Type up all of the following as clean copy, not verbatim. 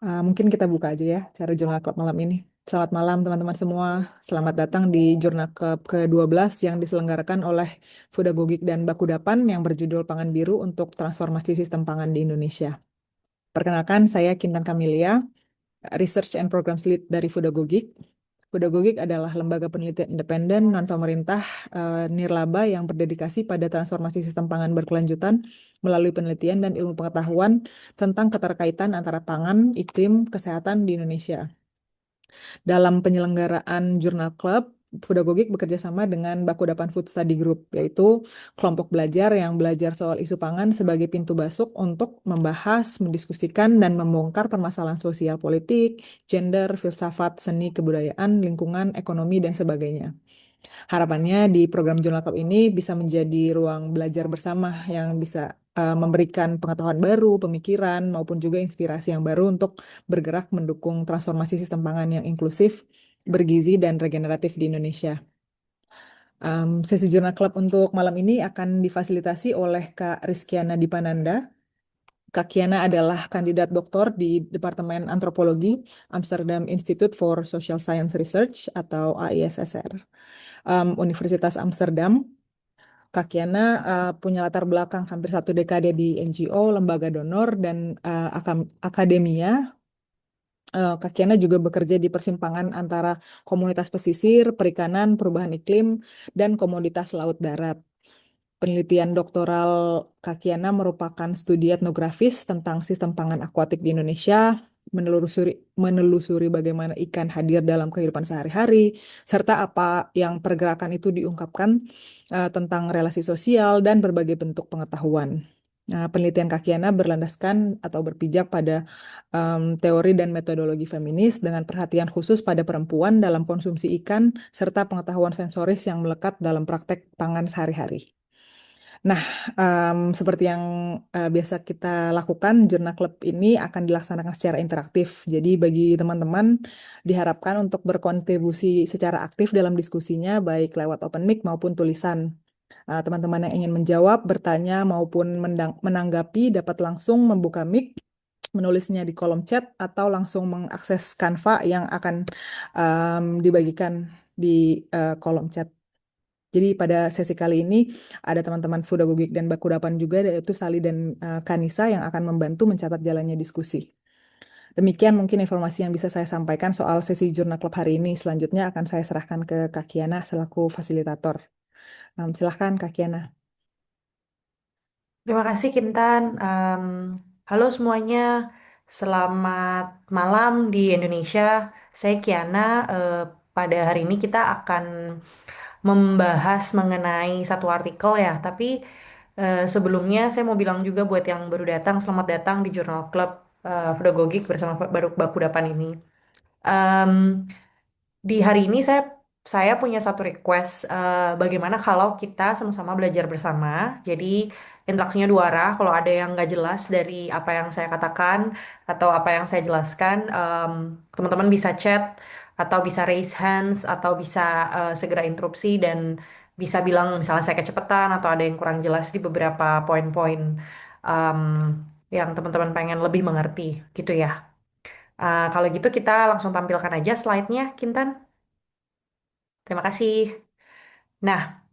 Mungkin kita buka aja ya cara Jurnal Club malam ini. Selamat malam teman-teman semua. Selamat datang di Jurnal Club ke-12 yang diselenggarakan oleh Fudagogik dan Bakudapan yang berjudul Pangan Biru untuk Transformasi Sistem Pangan di Indonesia. Perkenalkan, saya Kintan Kamilia, Research and Programs Lead dari Fudagogik. Fudagogik adalah lembaga penelitian independen non-pemerintah nirlaba yang berdedikasi pada transformasi sistem pangan berkelanjutan melalui penelitian dan ilmu pengetahuan tentang keterkaitan antara pangan, iklim, kesehatan di Indonesia. Dalam penyelenggaraan Jurnal Club, Fudagogik bekerja sama dengan Bakudapan Food Study Group, yaitu kelompok belajar yang belajar soal isu pangan sebagai pintu masuk untuk membahas, mendiskusikan, dan membongkar permasalahan sosial politik, gender, filsafat, seni, kebudayaan, lingkungan, ekonomi, dan sebagainya. Harapannya di program Jurnal Club ini bisa menjadi ruang belajar bersama yang bisa memberikan pengetahuan baru, pemikiran, maupun juga inspirasi yang baru untuk bergerak mendukung transformasi sistem pangan yang inklusif, bergizi, dan regeneratif di Indonesia. Sesi Jurnal Club untuk malam ini akan difasilitasi oleh Kak Rizkyana Dipananda. Kak Kiana adalah kandidat doktor di Departemen Antropologi Amsterdam Institute for Social Science Research atau AISSR, Universitas Amsterdam. Kak Kiana punya latar belakang hampir 1 dekade di NGO, lembaga donor, dan akademia. Kak Kiana juga bekerja di persimpangan antara komunitas pesisir, perikanan, perubahan iklim, dan komoditas laut darat. Penelitian doktoral Kak Kiana merupakan studi etnografis tentang sistem pangan akuatik di Indonesia, menelusuri bagaimana ikan hadir dalam kehidupan sehari-hari, serta apa yang pergerakan itu diungkapkan tentang relasi sosial dan berbagai bentuk pengetahuan. Nah, penelitian Kak Kiana berlandaskan atau berpijak pada teori dan metodologi feminis dengan perhatian khusus pada perempuan dalam konsumsi ikan serta pengetahuan sensoris yang melekat dalam praktek pangan sehari-hari. Nah, seperti yang biasa kita lakukan, Jurnal Club ini akan dilaksanakan secara interaktif. Jadi bagi teman-teman diharapkan untuk berkontribusi secara aktif dalam diskusinya, baik lewat open mic maupun tulisan. Teman-teman yang ingin menjawab, bertanya, maupun menanggapi dapat langsung membuka mic, menulisnya di kolom chat, atau langsung mengakses Canva yang akan dibagikan di kolom chat. Jadi pada sesi kali ini ada teman-teman Fudagogik dan Bakudapan juga, yaitu Sali dan Kanisa yang akan membantu mencatat jalannya diskusi. Demikian mungkin informasi yang bisa saya sampaikan soal sesi Jurnal Club hari ini. Selanjutnya akan saya serahkan ke Kak Kiana selaku fasilitator. Silahkan Kak Kiana. Terima kasih Kintan. Halo semuanya, selamat malam di Indonesia. Saya Kiana. Eh, Pada hari ini kita akan membahas mengenai satu artikel ya. Tapi sebelumnya saya mau bilang juga buat yang baru datang, selamat datang di Jurnal Club Pedagogik bersama Baru Bakudapan ini. Em, di hari ini saya punya satu request. Bagaimana kalau kita sama-sama belajar bersama? Jadi interaksinya dua arah. Kalau ada yang nggak jelas dari apa yang saya katakan atau apa yang saya jelaskan, teman-teman bisa chat atau bisa raise hands atau bisa segera interupsi dan bisa bilang misalnya saya kecepatan atau ada yang kurang jelas di beberapa poin-poin em, yang teman-teman pengen lebih mengerti gitu ya. Kalau gitu kita langsung tampilkan aja slide-nya, Kintan. Terima kasih. Nah,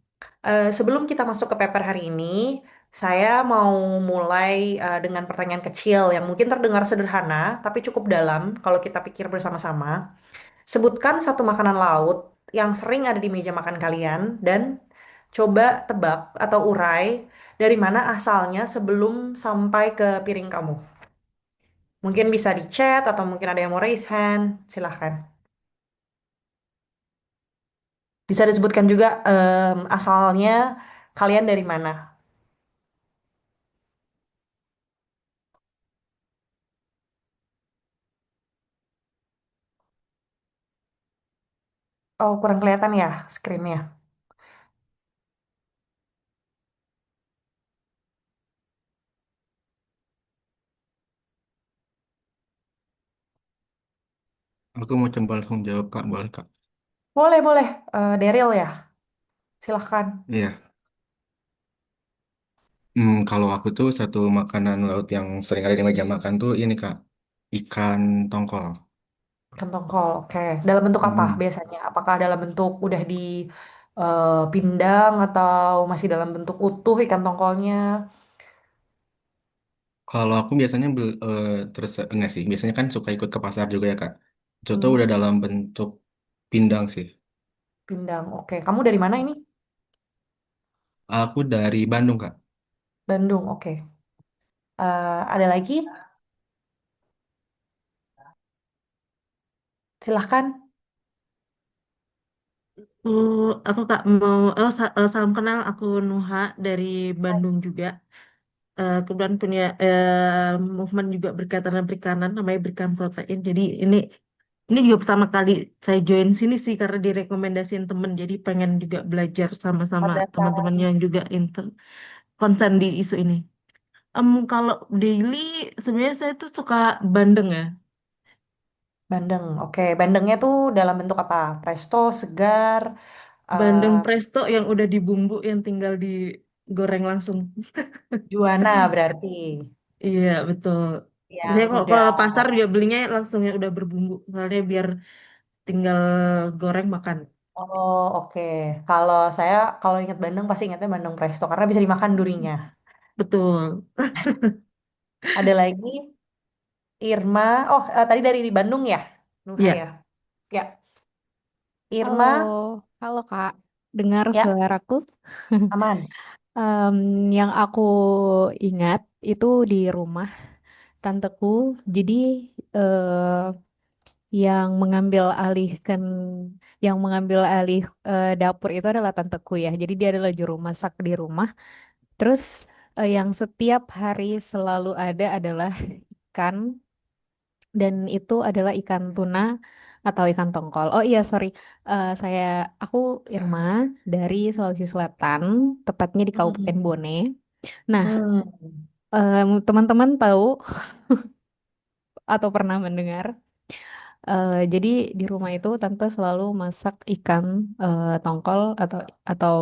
sebelum kita masuk ke paper hari ini, saya mau mulai dengan pertanyaan kecil yang mungkin terdengar sederhana, tapi cukup dalam kalau kita pikir bersama-sama. Sebutkan satu makanan laut yang sering ada di meja makan kalian dan coba tebak atau urai dari mana asalnya sebelum sampai ke piring kamu. Mungkin bisa di chat atau mungkin ada yang mau raise hand. Silahkan. Bisa disebutkan juga asalnya kalian dari mana. Oh, kurang kelihatan ya screen-nya. Aku mau coba langsung jawab Kak, boleh Kak? Boleh, boleh. Daryl ya, silahkan. Iya. Kalau aku tuh satu makanan laut yang sering ada di meja makan tuh ini Kak. ikan tongkol. Ikan tongkol, oke. Dalam bentuk apa Mm-mm. biasanya? Apakah dalam bentuk udah di pindang atau masih dalam bentuk utuh ikan tongkolnya? Kalau aku biasanya terus enggak sih, biasanya kan suka ikut ke pasar juga ya Kak. Itu tuh Hmm, udah dalam bentuk pindang sih. pindang, oke. Kamu dari mana ini? Aku dari Bandung Kak. Bandung, oke. Ada lagi? Silahkan. Aku Kak mau salam kenal, aku Nuha dari Bandung juga. Kebetulan punya movement juga berkaitan dengan perikanan, namanya Berikan Protein. Jadi ini juga pertama kali saya join sini sih karena direkomendasiin temen. Jadi pengen juga belajar sama-sama Selamat teman-teman datang. yang juga concern di isu ini. Kalau daily sebenarnya saya tuh suka bandeng ya. Bandeng, oke. Bandengnya tuh dalam bentuk apa? Presto, segar, Bandeng eh, presto yang udah dibumbu yang tinggal digoreng langsung. juana berarti. Iya, betul. Yang Saya kalau udah. kalau pasar juga belinya langsung yang udah berbumbu. Soalnya biar tinggal goreng makan. Oh, oke. Kalau ingat Bandeng pasti ingatnya Bandeng Presto karena bisa dimakan durinya. Betul. Ada lagi Irma. Oh, tadi dari Bandung ya? Nuha Iya. ya. Ya, Halo, Irma. halo Kak. Dengar Ya, suaraku? aman. Em, yang aku ingat itu di rumah tanteku. Jadi eh, yang mengambil alih dapur itu adalah tanteku ya. Jadi dia adalah juru masak di rumah. Terus yang setiap hari selalu ada adalah ikan. Dan itu adalah ikan tuna atau ikan tongkol. Oh iya, sorry. Aku Irma dari Sulawesi Selatan, tepatnya di Kabupaten Hmm. Bone. Nah, Hmm. teman-teman tahu atau pernah mendengar, jadi di rumah itu tante selalu masak ikan tongkol atau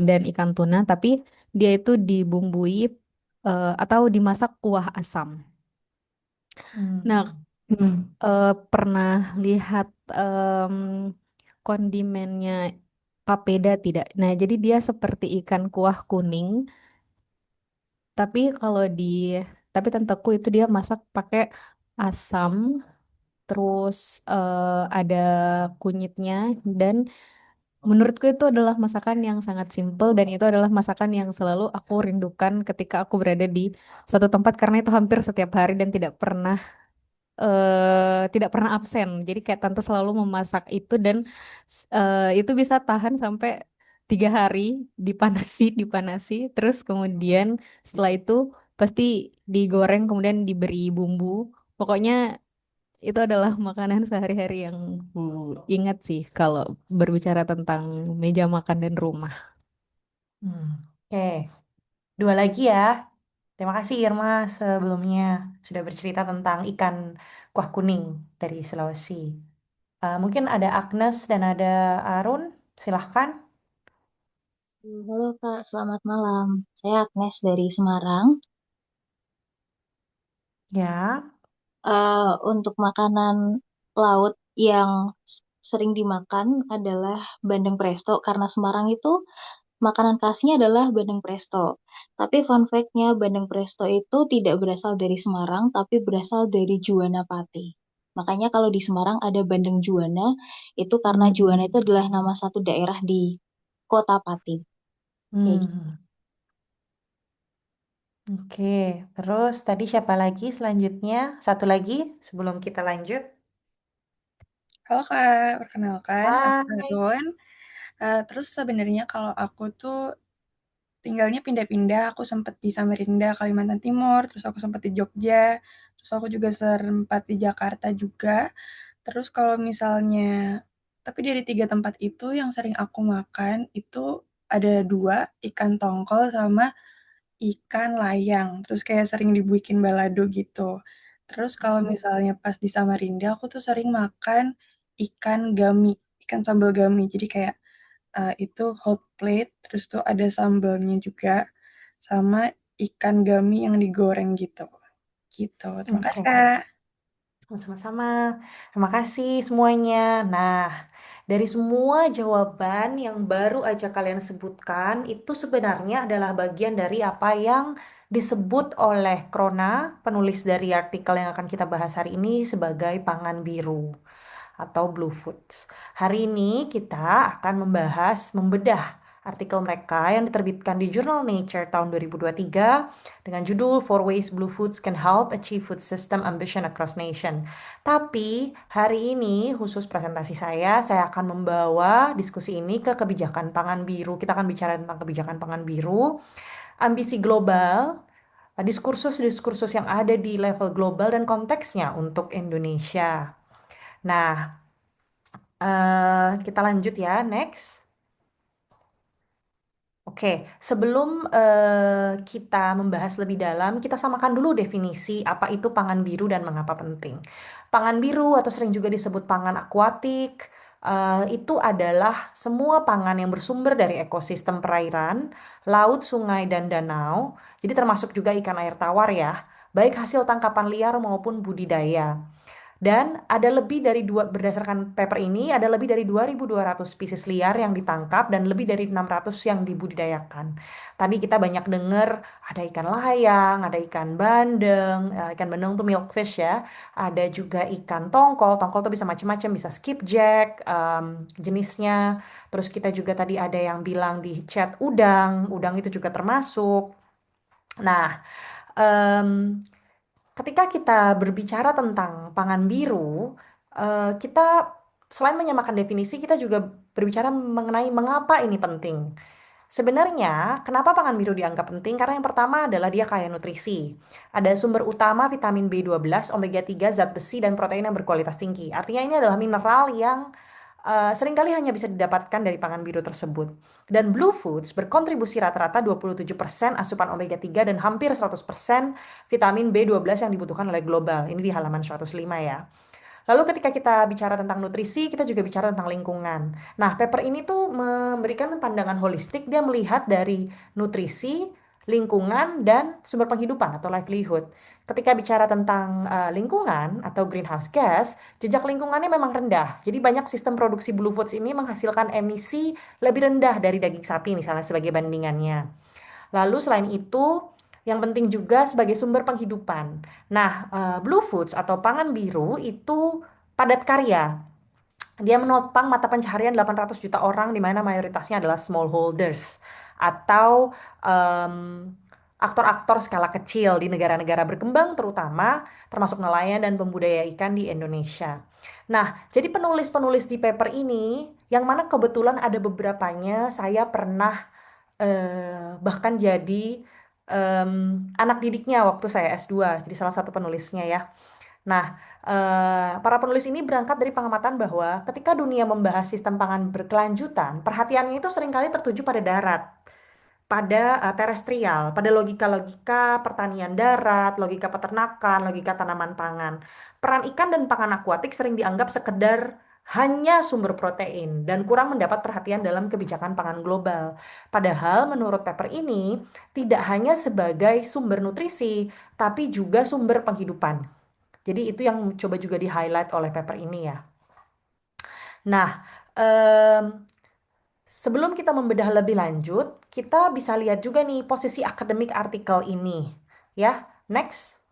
dan ikan tuna, tapi dia itu dibumbui atau dimasak kuah asam. Nah, Hmm. Hmm. pernah lihat kondimennya papeda tidak? Nah, jadi dia seperti ikan kuah kuning, tapi tapi tenteku itu dia masak pakai asam, terus ada kunyitnya dan menurutku itu adalah masakan yang sangat simpel dan itu adalah masakan yang selalu aku rindukan ketika aku berada di suatu tempat karena itu hampir setiap hari dan tidak pernah absen. Jadi kayak tante selalu memasak itu dan itu bisa tahan sampai 3 hari dipanasi, dipanasi. Terus kemudian setelah itu pasti digoreng kemudian diberi bumbu. Pokoknya itu adalah makanan sehari-hari yang ku ingat sih kalau berbicara tentang meja makan dan rumah. Hmm. Oke, dua lagi ya. Terima kasih Irma sebelumnya sudah bercerita tentang ikan kuah kuning dari Sulawesi. Mungkin ada Agnes dan ada Arun. Silahkan. Halo Kak, selamat malam. Saya Agnes dari Semarang. Ya. Untuk makanan laut yang sering dimakan adalah bandeng presto karena Semarang itu makanan khasnya adalah bandeng presto. Tapi fun fact-nya bandeng presto itu tidak berasal dari Semarang, tapi berasal dari Juana Pati. Makanya kalau di Semarang ada bandeng Juana, itu karena Juana Hmm. itu adalah nama satu daerah di Kota Pati. Kayak gitu. Hmm. Oke, terus tadi siapa lagi selanjutnya? Satu lagi sebelum kita lanjut. Halo Kak, perkenalkan aku Hai. Harun. Terus sebenarnya kalau aku tuh tinggalnya pindah-pindah, aku sempat di Samarinda, Kalimantan Timur, terus aku sempat di Jogja, terus aku juga sempat di Jakarta juga. Terus kalau misalnya, tapi dari 3 tempat itu yang sering aku makan itu ada dua, ikan tongkol sama ikan layang. Terus kayak sering dibikin balado gitu. Terus kalau misalnya pas di Samarinda, aku tuh sering makan ikan gami, ikan sambal gami. Jadi kayak itu hot plate, terus tuh ada sambalnya juga, sama ikan gami yang digoreng gitu. Gitu. Terima kasih, Oke. Kak. Sama-sama. Terima kasih semuanya. Nah, dari semua jawaban yang baru aja kalian sebutkan, itu sebenarnya adalah bagian dari apa yang disebut oleh Krona, penulis dari artikel yang akan kita bahas hari ini sebagai pangan biru atau Blue Foods. Hari ini kita akan membedah artikel mereka yang diterbitkan di Jurnal Nature tahun 2023 dengan judul Four Ways Blue Foods Can Help Achieve Food System Ambition Across Nation. Tapi hari ini khusus presentasi saya akan membawa diskusi ini ke kebijakan pangan biru. Kita akan bicara tentang kebijakan pangan biru, ambisi global, diskursus-diskursus yang ada di level global dan konteksnya untuk Indonesia. Nah, kita lanjut ya, next. Oke, sebelum kita membahas lebih dalam, kita samakan dulu definisi apa itu pangan biru dan mengapa penting. Pangan biru atau sering juga disebut pangan akuatik, itu adalah semua pangan yang bersumber dari ekosistem perairan, laut, sungai, dan danau. Jadi termasuk juga ikan air tawar ya, baik hasil tangkapan liar maupun budidaya. Dan ada lebih dari berdasarkan paper ini, ada lebih dari 2.200 spesies liar yang ditangkap dan lebih dari 600 yang dibudidayakan. Tadi kita banyak dengar ada ikan layang, ada ikan bandeng tuh milkfish ya. Ada juga ikan tongkol, tongkol tuh bisa macam-macam, bisa skipjack jenisnya. Terus kita juga tadi ada yang bilang di chat udang, udang itu juga termasuk. Nah, em, ketika kita berbicara tentang pangan biru, kita selain menyamakan definisi, kita juga berbicara mengenai mengapa ini penting. Sebenarnya, kenapa pangan biru dianggap penting? Karena yang pertama adalah dia kaya nutrisi. Ada sumber utama vitamin B12, omega 3, zat besi, dan protein yang berkualitas tinggi. Artinya ini adalah mineral yang seringkali hanya bisa didapatkan dari pangan biru tersebut. Dan Blue Foods berkontribusi rata-rata 27% asupan omega 3 dan hampir 100% vitamin B12 yang dibutuhkan oleh global. Ini di halaman 105 ya. Lalu ketika kita bicara tentang nutrisi, kita juga bicara tentang lingkungan. Nah, paper ini tuh memberikan pandangan holistik, dia melihat dari nutrisi, lingkungan, dan sumber penghidupan atau livelihood. Ketika bicara tentang lingkungan atau greenhouse gas, jejak lingkungannya memang rendah. Jadi banyak sistem produksi Blue Foods ini menghasilkan emisi lebih rendah dari daging sapi misalnya sebagai bandingannya. Lalu selain itu, yang penting juga sebagai sumber penghidupan. Nah, Blue Foods atau pangan biru itu padat karya. Dia menopang mata pencaharian 800 juta orang di mana mayoritasnya adalah smallholders atau aktor-aktor skala kecil di negara-negara berkembang terutama termasuk nelayan dan pembudidaya ikan di Indonesia. Nah, jadi penulis-penulis di paper ini yang mana kebetulan ada beberapanya saya pernah bahkan jadi anak didiknya waktu saya S2, jadi salah satu penulisnya ya. Nah, para penulis ini berangkat dari pengamatan bahwa ketika dunia membahas sistem pangan berkelanjutan, perhatiannya itu seringkali tertuju pada darat, pada terestrial, pada logika-logika pertanian darat, logika peternakan, logika tanaman pangan. Peran ikan dan pangan akuatik sering dianggap sekedar hanya sumber protein dan kurang mendapat perhatian dalam kebijakan pangan global. Padahal menurut paper ini tidak hanya sebagai sumber nutrisi, tapi juga sumber penghidupan. Jadi itu yang coba juga di-highlight oleh paper ini ya. Nah, sebelum kita membedah lebih lanjut, kita bisa lihat juga nih posisi akademik artikel ini. Ya, next.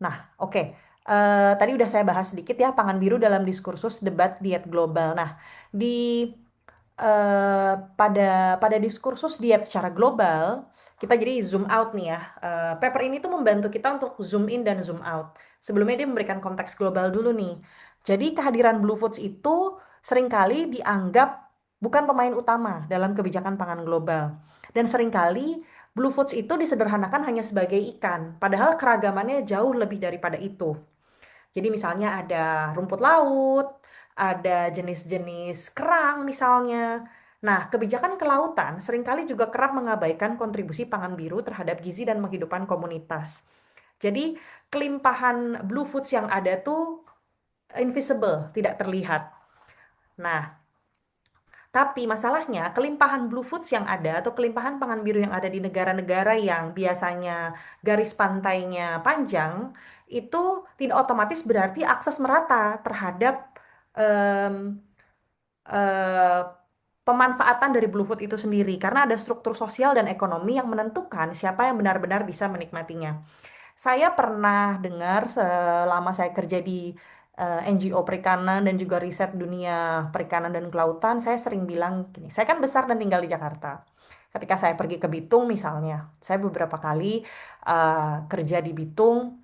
Nah, oke. Tadi udah saya bahas sedikit ya, pangan biru dalam diskursus debat diet global. Nah, di pada diskursus diet secara global, kita jadi zoom out nih ya. Paper ini tuh membantu kita untuk zoom in dan zoom out. Sebelumnya dia memberikan konteks global dulu nih. Jadi kehadiran Blue Foods itu seringkali dianggap bukan pemain utama dalam kebijakan pangan global. Dan seringkali Blue Foods itu disederhanakan hanya sebagai ikan, padahal keragamannya jauh lebih daripada itu. Jadi misalnya ada rumput laut, ada jenis-jenis kerang misalnya. Nah, kebijakan kelautan seringkali juga kerap mengabaikan kontribusi pangan biru terhadap gizi dan penghidupan komunitas. Jadi, kelimpahan Blue Foods yang ada tuh invisible, tidak terlihat. Nah, Tapi masalahnya kelimpahan blue foods yang ada atau kelimpahan pangan biru yang ada di negara-negara yang biasanya garis pantainya panjang itu tidak otomatis berarti akses merata terhadap em, eh, pemanfaatan dari blue food itu sendiri karena ada struktur sosial dan ekonomi yang menentukan siapa yang benar-benar bisa menikmatinya. Saya pernah dengar selama saya kerja di NGO perikanan dan juga riset dunia perikanan dan kelautan, saya sering bilang gini, saya kan besar dan tinggal di Jakarta. Ketika saya pergi ke Bitung misalnya, saya beberapa kali kerja di Bitung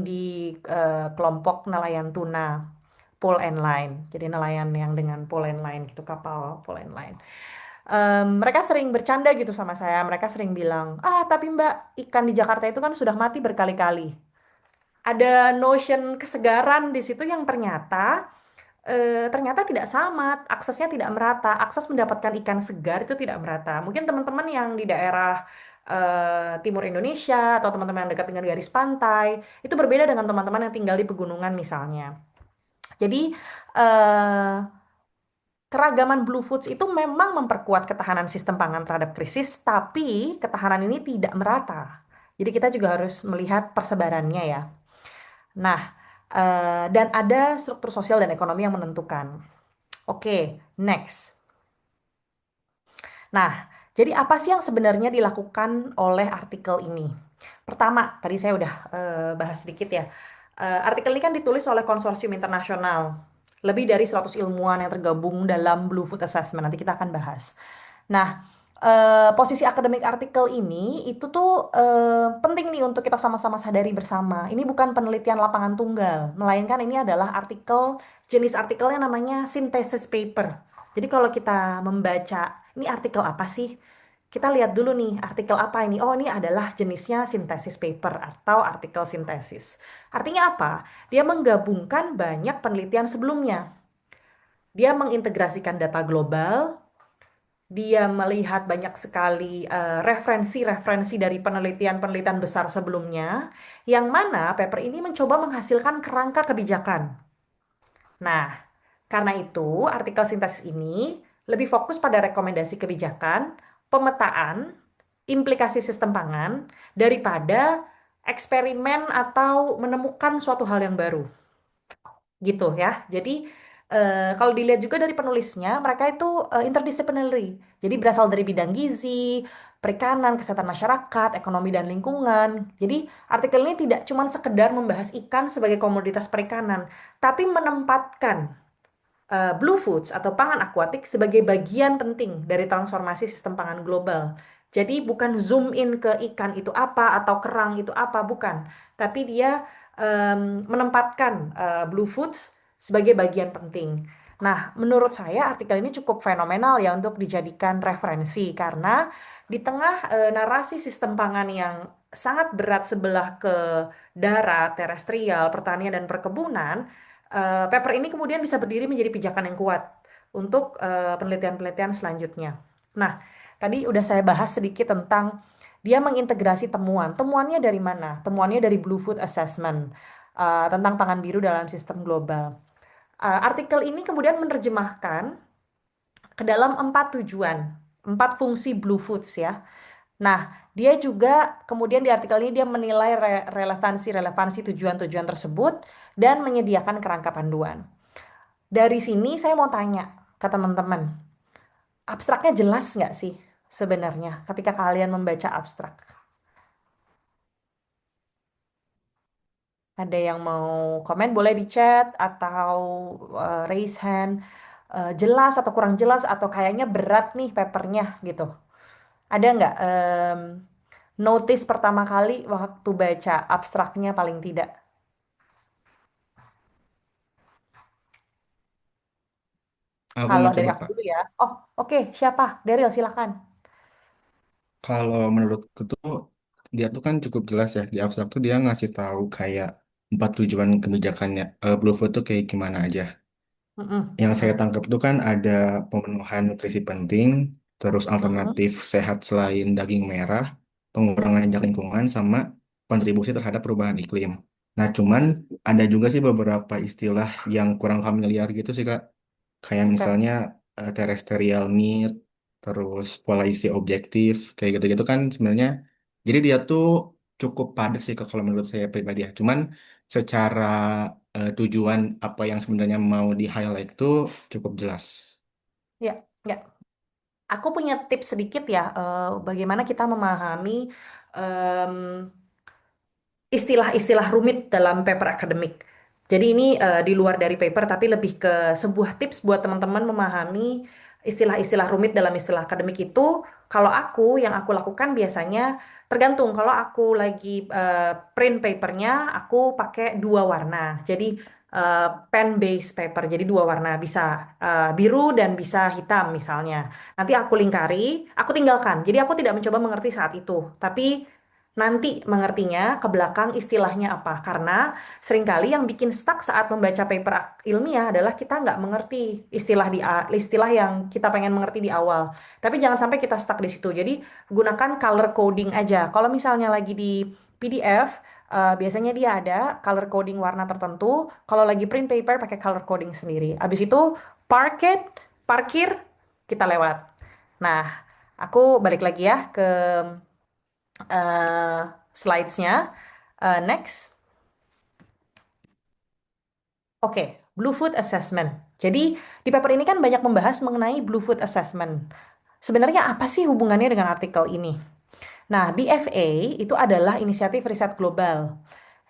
di kelompok nelayan tuna, pull and line. Jadi nelayan yang dengan pull and line gitu, kapal pull and line. Mereka sering bercanda gitu sama saya. Mereka sering bilang, ah tapi Mbak, ikan di Jakarta itu kan sudah mati berkali-kali. Ada notion kesegaran di situ yang ternyata tidak sama, aksesnya tidak merata, akses mendapatkan ikan segar itu tidak merata. Mungkin teman-teman yang di daerah timur Indonesia atau teman-teman yang dekat dengan garis pantai itu berbeda dengan teman-teman yang tinggal di pegunungan misalnya. Jadi eh, keragaman blue foods itu memang memperkuat ketahanan sistem pangan terhadap krisis, tapi ketahanan ini tidak merata. Jadi kita juga harus melihat persebarannya ya. Nah, dan ada struktur sosial dan ekonomi yang menentukan. Oke, next. Nah, jadi apa sih yang sebenarnya dilakukan oleh artikel ini? Pertama, tadi saya udah bahas sedikit ya. Artikel ini kan ditulis oleh konsorsium internasional. Lebih dari 100 ilmuwan yang tergabung dalam Blue Food Assessment. Nanti kita akan bahas. Nah, posisi akademik artikel ini itu tuh penting nih untuk kita sama-sama sadari bersama. Ini bukan penelitian lapangan tunggal, melainkan ini adalah jenis artikelnya namanya synthesis paper. Jadi kalau kita membaca, ini artikel apa sih? Kita lihat dulu nih, artikel apa ini? Oh, ini adalah jenisnya synthesis paper atau artikel sintesis. Artinya apa? Dia menggabungkan banyak penelitian sebelumnya. Dia mengintegrasikan data global, dia melihat banyak sekali referensi-referensi dari penelitian-penelitian besar sebelumnya, yang mana paper ini mencoba menghasilkan kerangka kebijakan. Nah, karena itu artikel sintesis ini lebih fokus pada rekomendasi kebijakan, pemetaan, implikasi sistem pangan, daripada eksperimen atau menemukan suatu hal yang baru gitu ya. Jadi kalau dilihat juga dari penulisnya, mereka itu interdisciplinary. Jadi berasal dari bidang gizi, perikanan, kesehatan masyarakat, ekonomi dan lingkungan. Jadi artikel ini tidak cuma sekedar membahas ikan sebagai komoditas perikanan, tapi menempatkan blue foods atau pangan akuatik sebagai bagian penting dari transformasi sistem pangan global. Jadi bukan zoom in ke ikan itu apa atau kerang itu apa, bukan. Tapi dia menempatkan blue foods sebagai bagian penting. Nah, menurut saya artikel ini cukup fenomenal ya untuk dijadikan referensi karena di tengah narasi sistem pangan yang sangat berat sebelah ke darat, terestrial, pertanian dan perkebunan, paper ini kemudian bisa berdiri menjadi pijakan yang kuat untuk penelitian-penelitian selanjutnya. Nah, tadi udah saya bahas sedikit tentang dia mengintegrasi temuan. Temuannya dari mana? Temuannya dari Blue Food Assessment tentang pangan biru dalam sistem global. Artikel ini kemudian menerjemahkan ke dalam 4 tujuan, 4 fungsi Blue Foods ya. Nah, dia juga kemudian di artikel ini dia menilai relevansi tujuan-tujuan tersebut dan menyediakan kerangka panduan. Dari sini saya mau tanya ke teman-teman, abstraknya jelas nggak sih sebenarnya ketika kalian membaca abstrak? Ada yang mau komen boleh di chat atau raise hand. Jelas atau kurang jelas atau kayaknya berat nih papernya gitu. Ada nggak notice pertama kali waktu baca abstraknya paling tidak? Aku Kalau mau dari coba, aku Kak. dulu ya. Oh, oke. Siapa? Daryl, silakan. Kalau menurutku tuh dia tuh kan cukup jelas ya di abstrak tuh dia ngasih tahu kayak 4 tujuan kebijakannya Blue Food tuh kayak gimana aja. Mm-mm, Yang saya mm-mm, tangkap tuh kan ada pemenuhan nutrisi penting, terus mm-mm. alternatif sehat selain daging merah, pengurangan jejak lingkungan, sama kontribusi terhadap perubahan iklim. Nah, cuman ada juga sih beberapa istilah yang kurang familiar gitu sih, Kak. Kayak Oke. misalnya terrestrial meat, terus pola isi objektif, kayak gitu-gitu kan sebenarnya. Jadi dia tuh cukup padat sih kalau menurut saya pribadi ya. Cuman secara tujuan apa yang sebenarnya mau di-highlight tuh cukup jelas. Ya, ya. Aku punya tips sedikit ya, bagaimana kita memahami em, istilah-istilah rumit dalam paper akademik. Jadi ini di luar dari paper, tapi lebih ke sebuah tips buat teman-teman memahami istilah-istilah rumit dalam istilah akademik itu. Kalau yang aku lakukan biasanya tergantung. Kalau aku lagi print papernya, aku pakai dua warna. Jadi pen base paper, jadi dua warna, bisa biru dan bisa hitam misalnya. Nanti aku lingkari, aku tinggalkan. Jadi aku tidak mencoba mengerti saat itu, tapi nanti mengertinya ke belakang istilahnya apa. Karena seringkali yang bikin stuck saat membaca paper ilmiah adalah kita nggak mengerti istilah yang kita pengen mengerti di awal. Tapi jangan sampai kita stuck di situ. Jadi gunakan color coding aja. Kalau misalnya lagi di PDF, biasanya dia ada color coding warna tertentu. Kalau lagi print paper pakai color coding sendiri. Habis itu parkir, kita lewat. Nah, aku balik lagi ya ke eh slides-nya. Next. Oke, Blue Food Assessment. Jadi di paper ini kan banyak membahas mengenai Blue Food Assessment. Sebenarnya apa sih hubungannya dengan artikel ini? Nah, BFA itu adalah inisiatif riset global.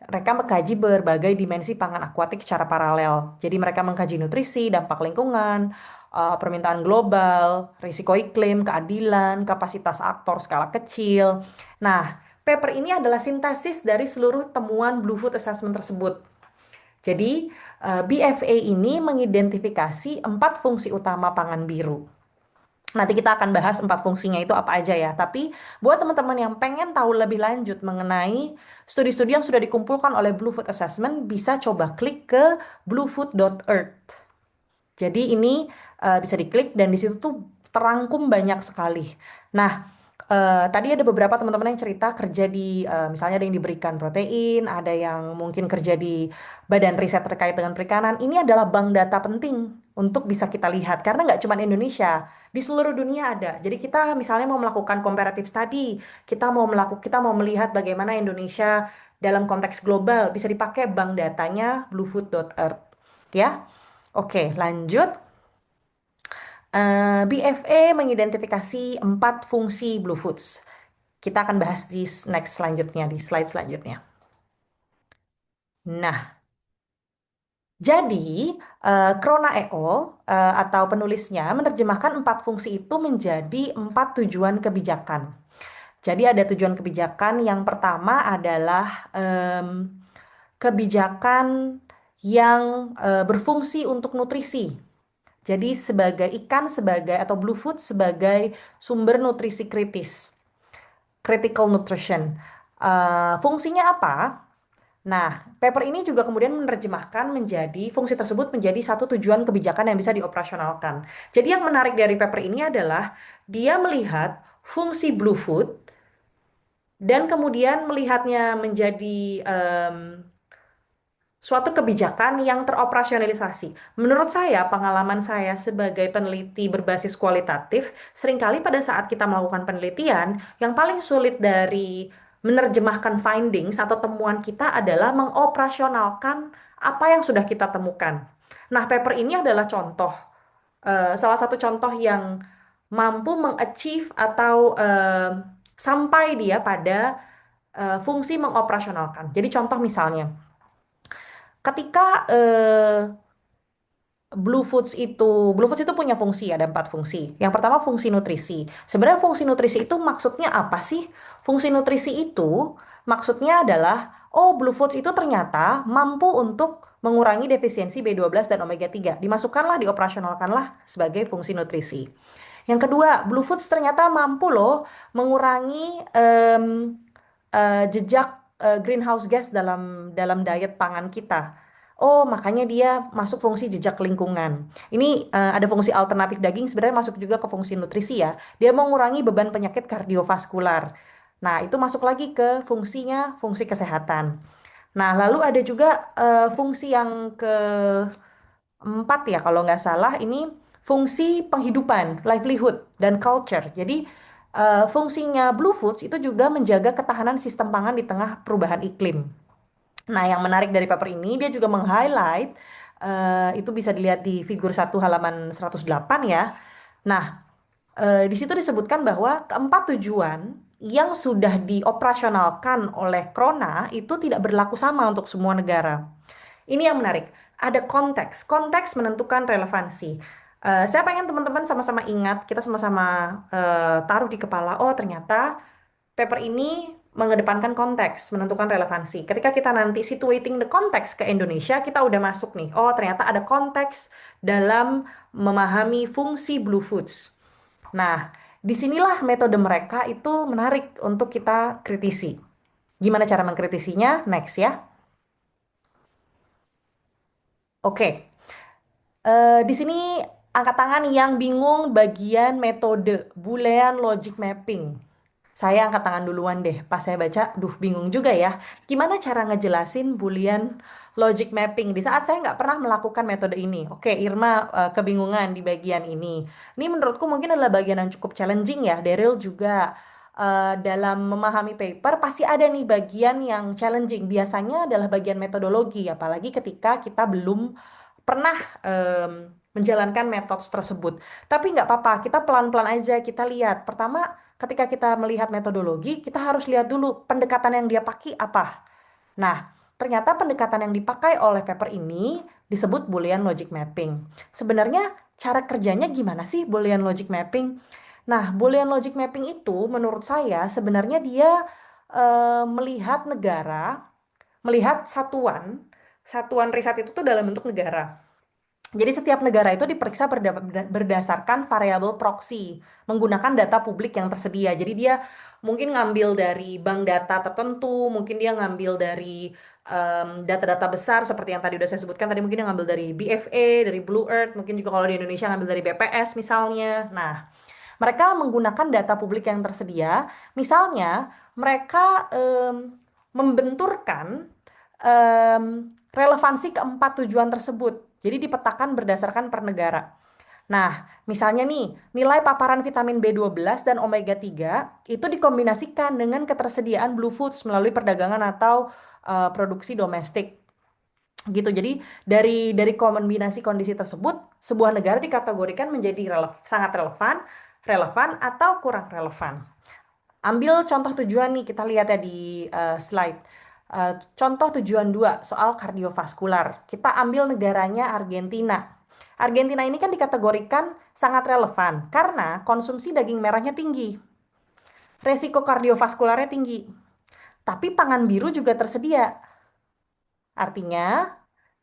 Mereka mengkaji berbagai dimensi pangan akuatik secara paralel. Jadi mereka mengkaji nutrisi, dampak lingkungan, permintaan global, risiko iklim, keadilan, kapasitas aktor skala kecil. Nah, paper ini adalah sintesis dari seluruh temuan Blue Food Assessment tersebut. Jadi, BFA ini mengidentifikasi 4 fungsi utama pangan biru. Nanti kita akan bahas 4 fungsinya itu apa aja ya. Tapi buat teman-teman yang pengen tahu lebih lanjut mengenai studi-studi yang sudah dikumpulkan oleh Blue Food Assessment, bisa coba klik ke bluefood.earth. Jadi ini bisa diklik dan di situ tuh terangkum banyak sekali. Nah, tadi ada beberapa teman-teman yang cerita kerja di, misalnya ada yang diberikan protein, ada yang mungkin kerja di badan riset terkait dengan perikanan. Ini adalah bank data penting untuk bisa kita lihat karena nggak cuma Indonesia, di seluruh dunia ada. Jadi kita misalnya mau melakukan comparative study, kita mau melihat bagaimana Indonesia dalam konteks global, bisa dipakai bank datanya bluefood.earth ya. Oke, lanjut. BFA mengidentifikasi 4 fungsi Blue Foods. Kita akan bahas di next selanjutnya, di slide selanjutnya. Nah, jadi Krona EO atau penulisnya menerjemahkan 4 fungsi itu menjadi 4 tujuan kebijakan. Jadi ada tujuan kebijakan yang pertama adalah kebijakan yang berfungsi untuk nutrisi. Jadi sebagai atau blue food sebagai sumber nutrisi kritis, critical nutrition. Fungsinya apa? Nah, paper ini juga kemudian menerjemahkan menjadi fungsi tersebut menjadi satu tujuan kebijakan yang bisa dioperasionalkan. Jadi yang menarik dari paper ini adalah dia melihat fungsi blue food dan kemudian melihatnya menjadi suatu kebijakan yang teroperasionalisasi. Menurut saya, pengalaman saya sebagai peneliti berbasis kualitatif, seringkali pada saat kita melakukan penelitian, yang paling sulit dari menerjemahkan findings atau temuan kita adalah mengoperasionalkan apa yang sudah kita temukan. Nah, paper ini adalah salah satu contoh yang mampu mengachieve atau sampai dia pada fungsi mengoperasionalkan. Jadi contoh misalnya, ketika Blue Foods itu punya fungsi, ada 4 fungsi. Yang pertama fungsi nutrisi. Sebenarnya fungsi nutrisi itu maksudnya apa sih? Fungsi nutrisi itu maksudnya adalah, oh Blue Foods itu ternyata mampu untuk mengurangi defisiensi B12 dan omega 3. Dimasukkanlah, dioperasionalkanlah sebagai fungsi nutrisi. Yang kedua, Blue Foods ternyata mampu loh mengurangi jejak greenhouse gas dalam diet pangan kita. Oh, makanya dia masuk fungsi jejak lingkungan. Ini ada fungsi alternatif daging sebenarnya masuk juga ke fungsi nutrisi ya. Dia mengurangi beban penyakit kardiovaskular. Nah, itu masuk lagi ke fungsinya, fungsi kesehatan. Nah, lalu ada juga fungsi yang keempat ya kalau nggak salah, ini fungsi penghidupan, livelihood, dan culture. Jadi fungsinya Blue Foods itu juga menjaga ketahanan sistem pangan di tengah perubahan iklim. Nah, yang menarik dari paper ini, dia juga meng-highlight, itu bisa dilihat di figur 1 halaman 108 ya. Nah, di situ disebutkan bahwa keempat tujuan yang sudah dioperasionalkan oleh Krona itu tidak berlaku sama untuk semua negara. Ini yang menarik. Ada konteks. Konteks menentukan relevansi. Saya pengen teman-teman sama-sama ingat, kita sama-sama taruh di kepala, oh ternyata paper ini mengedepankan konteks, menentukan relevansi. Ketika kita nanti situating the context ke Indonesia, kita udah masuk nih. Oh, ternyata ada konteks dalam memahami fungsi Blue Foods. Nah, disinilah metode mereka itu menarik untuk kita kritisi. Gimana cara mengkritisinya? Next ya. Oke. Di sini angkat tangan yang bingung bagian metode Boolean logic mapping. Saya angkat tangan duluan deh. Pas saya baca, duh bingung juga ya. Gimana cara ngejelasin Boolean logic mapping di saat saya nggak pernah melakukan metode ini? Oke, Irma kebingungan di bagian ini. Ini menurutku mungkin adalah bagian yang cukup challenging ya. Daryl juga dalam memahami paper pasti ada nih bagian yang challenging. Biasanya adalah bagian metodologi, apalagi ketika kita belum pernah menjalankan metode tersebut. Tapi nggak apa-apa, kita pelan-pelan aja kita lihat. Pertama, ketika kita melihat metodologi, kita harus lihat dulu pendekatan yang dia pakai apa. Nah, ternyata pendekatan yang dipakai oleh paper ini disebut Boolean logic mapping. Sebenarnya cara kerjanya gimana sih Boolean logic mapping? Nah, Boolean logic mapping itu menurut saya sebenarnya dia melihat negara, melihat satuan riset itu tuh dalam bentuk negara. Jadi setiap negara itu diperiksa berdasarkan variabel proxy, menggunakan data publik yang tersedia. Jadi dia mungkin ngambil dari bank data tertentu, mungkin dia ngambil dari data-data besar seperti yang tadi udah saya sebutkan, tadi mungkin dia ngambil dari BFA, dari Blue Earth, mungkin juga kalau di Indonesia ngambil dari BPS misalnya. Nah, mereka menggunakan data publik yang tersedia, misalnya mereka membenturkan relevansi keempat tujuan tersebut. Jadi dipetakan berdasarkan per negara. Nah, misalnya nih, nilai paparan vitamin B12 dan omega 3 itu dikombinasikan dengan ketersediaan Blue Foods melalui perdagangan atau produksi domestik. Gitu. Jadi dari kombinasi kondisi tersebut, sebuah negara dikategorikan menjadi sangat relevan atau kurang relevan. Ambil contoh tujuan nih, kita lihat ya di slide. Contoh tujuan 2 soal kardiovaskular. Kita ambil negaranya Argentina. Argentina ini kan dikategorikan sangat relevan karena konsumsi daging merahnya tinggi. Resiko kardiovaskularnya tinggi. Tapi pangan biru juga tersedia. Artinya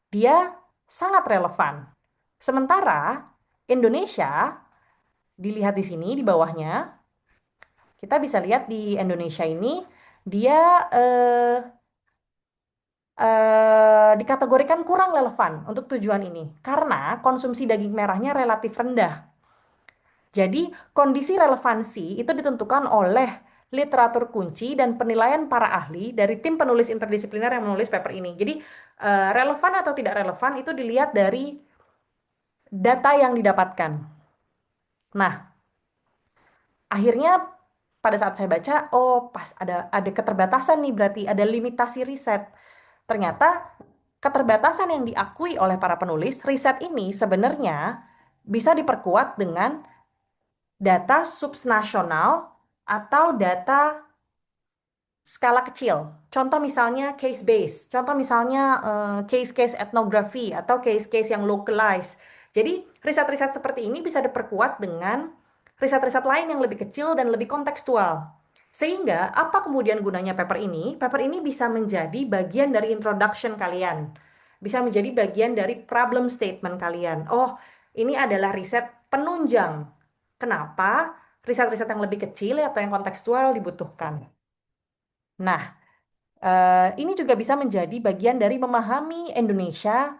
dia sangat relevan. Sementara Indonesia dilihat di sini di bawahnya, kita bisa lihat di Indonesia ini dia dikategorikan kurang relevan untuk tujuan ini karena konsumsi daging merahnya relatif rendah. Jadi, kondisi relevansi itu ditentukan oleh literatur kunci dan penilaian para ahli dari tim penulis interdisipliner yang menulis paper ini. Jadi, relevan atau tidak relevan itu dilihat dari data yang didapatkan. Nah, akhirnya pada saat saya baca, oh pas ada keterbatasan nih, berarti ada limitasi riset. Ternyata keterbatasan yang diakui oleh para penulis, riset ini sebenarnya bisa diperkuat dengan data subnasional atau data skala kecil. Contoh misalnya case base, contoh misalnya case-case etnografi atau case-case yang localized. Jadi riset-riset seperti ini bisa diperkuat dengan riset-riset lain yang lebih kecil dan lebih kontekstual. Sehingga apa kemudian gunanya paper ini? Paper ini bisa menjadi bagian dari introduction kalian. Bisa menjadi bagian dari problem statement kalian. Oh, ini adalah riset penunjang. Kenapa riset-riset yang lebih kecil atau yang kontekstual dibutuhkan? Nah, ini juga bisa menjadi bagian dari memahami Indonesia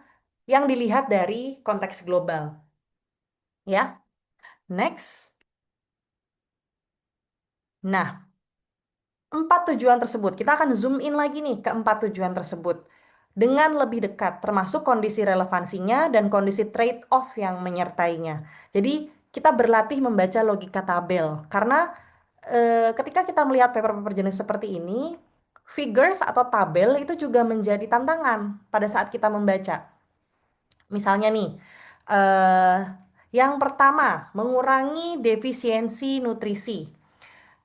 yang dilihat dari konteks global. Ya, next. Nah, 4 tujuan tersebut, kita akan zoom in lagi nih ke 4 tujuan tersebut. dengan lebih dekat, termasuk kondisi relevansinya dan kondisi trade-off yang menyertainya. Jadi, kita berlatih membaca logika tabel, karena ketika kita melihat paper-paper jenis seperti ini, figures atau tabel itu juga menjadi tantangan pada saat kita membaca. Misalnya nih, eh, yang pertama, mengurangi defisiensi nutrisi.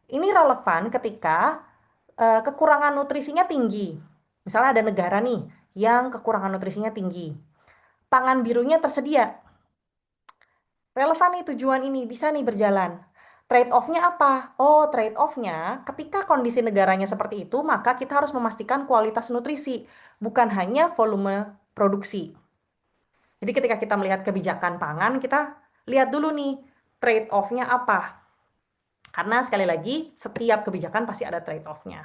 Ini relevan ketika kekurangan nutrisinya tinggi. Misalnya ada negara nih yang kekurangan nutrisinya tinggi. Pangan birunya tersedia. Relevan nih tujuan ini, bisa nih berjalan. Trade-off-nya apa? Oh, trade-off-nya ketika kondisi negaranya seperti itu, maka kita harus memastikan kualitas nutrisi, bukan hanya volume produksi. Jadi ketika kita melihat kebijakan pangan, kita lihat dulu nih trade-off-nya apa. Karena sekali lagi, setiap kebijakan pasti ada trade-off-nya.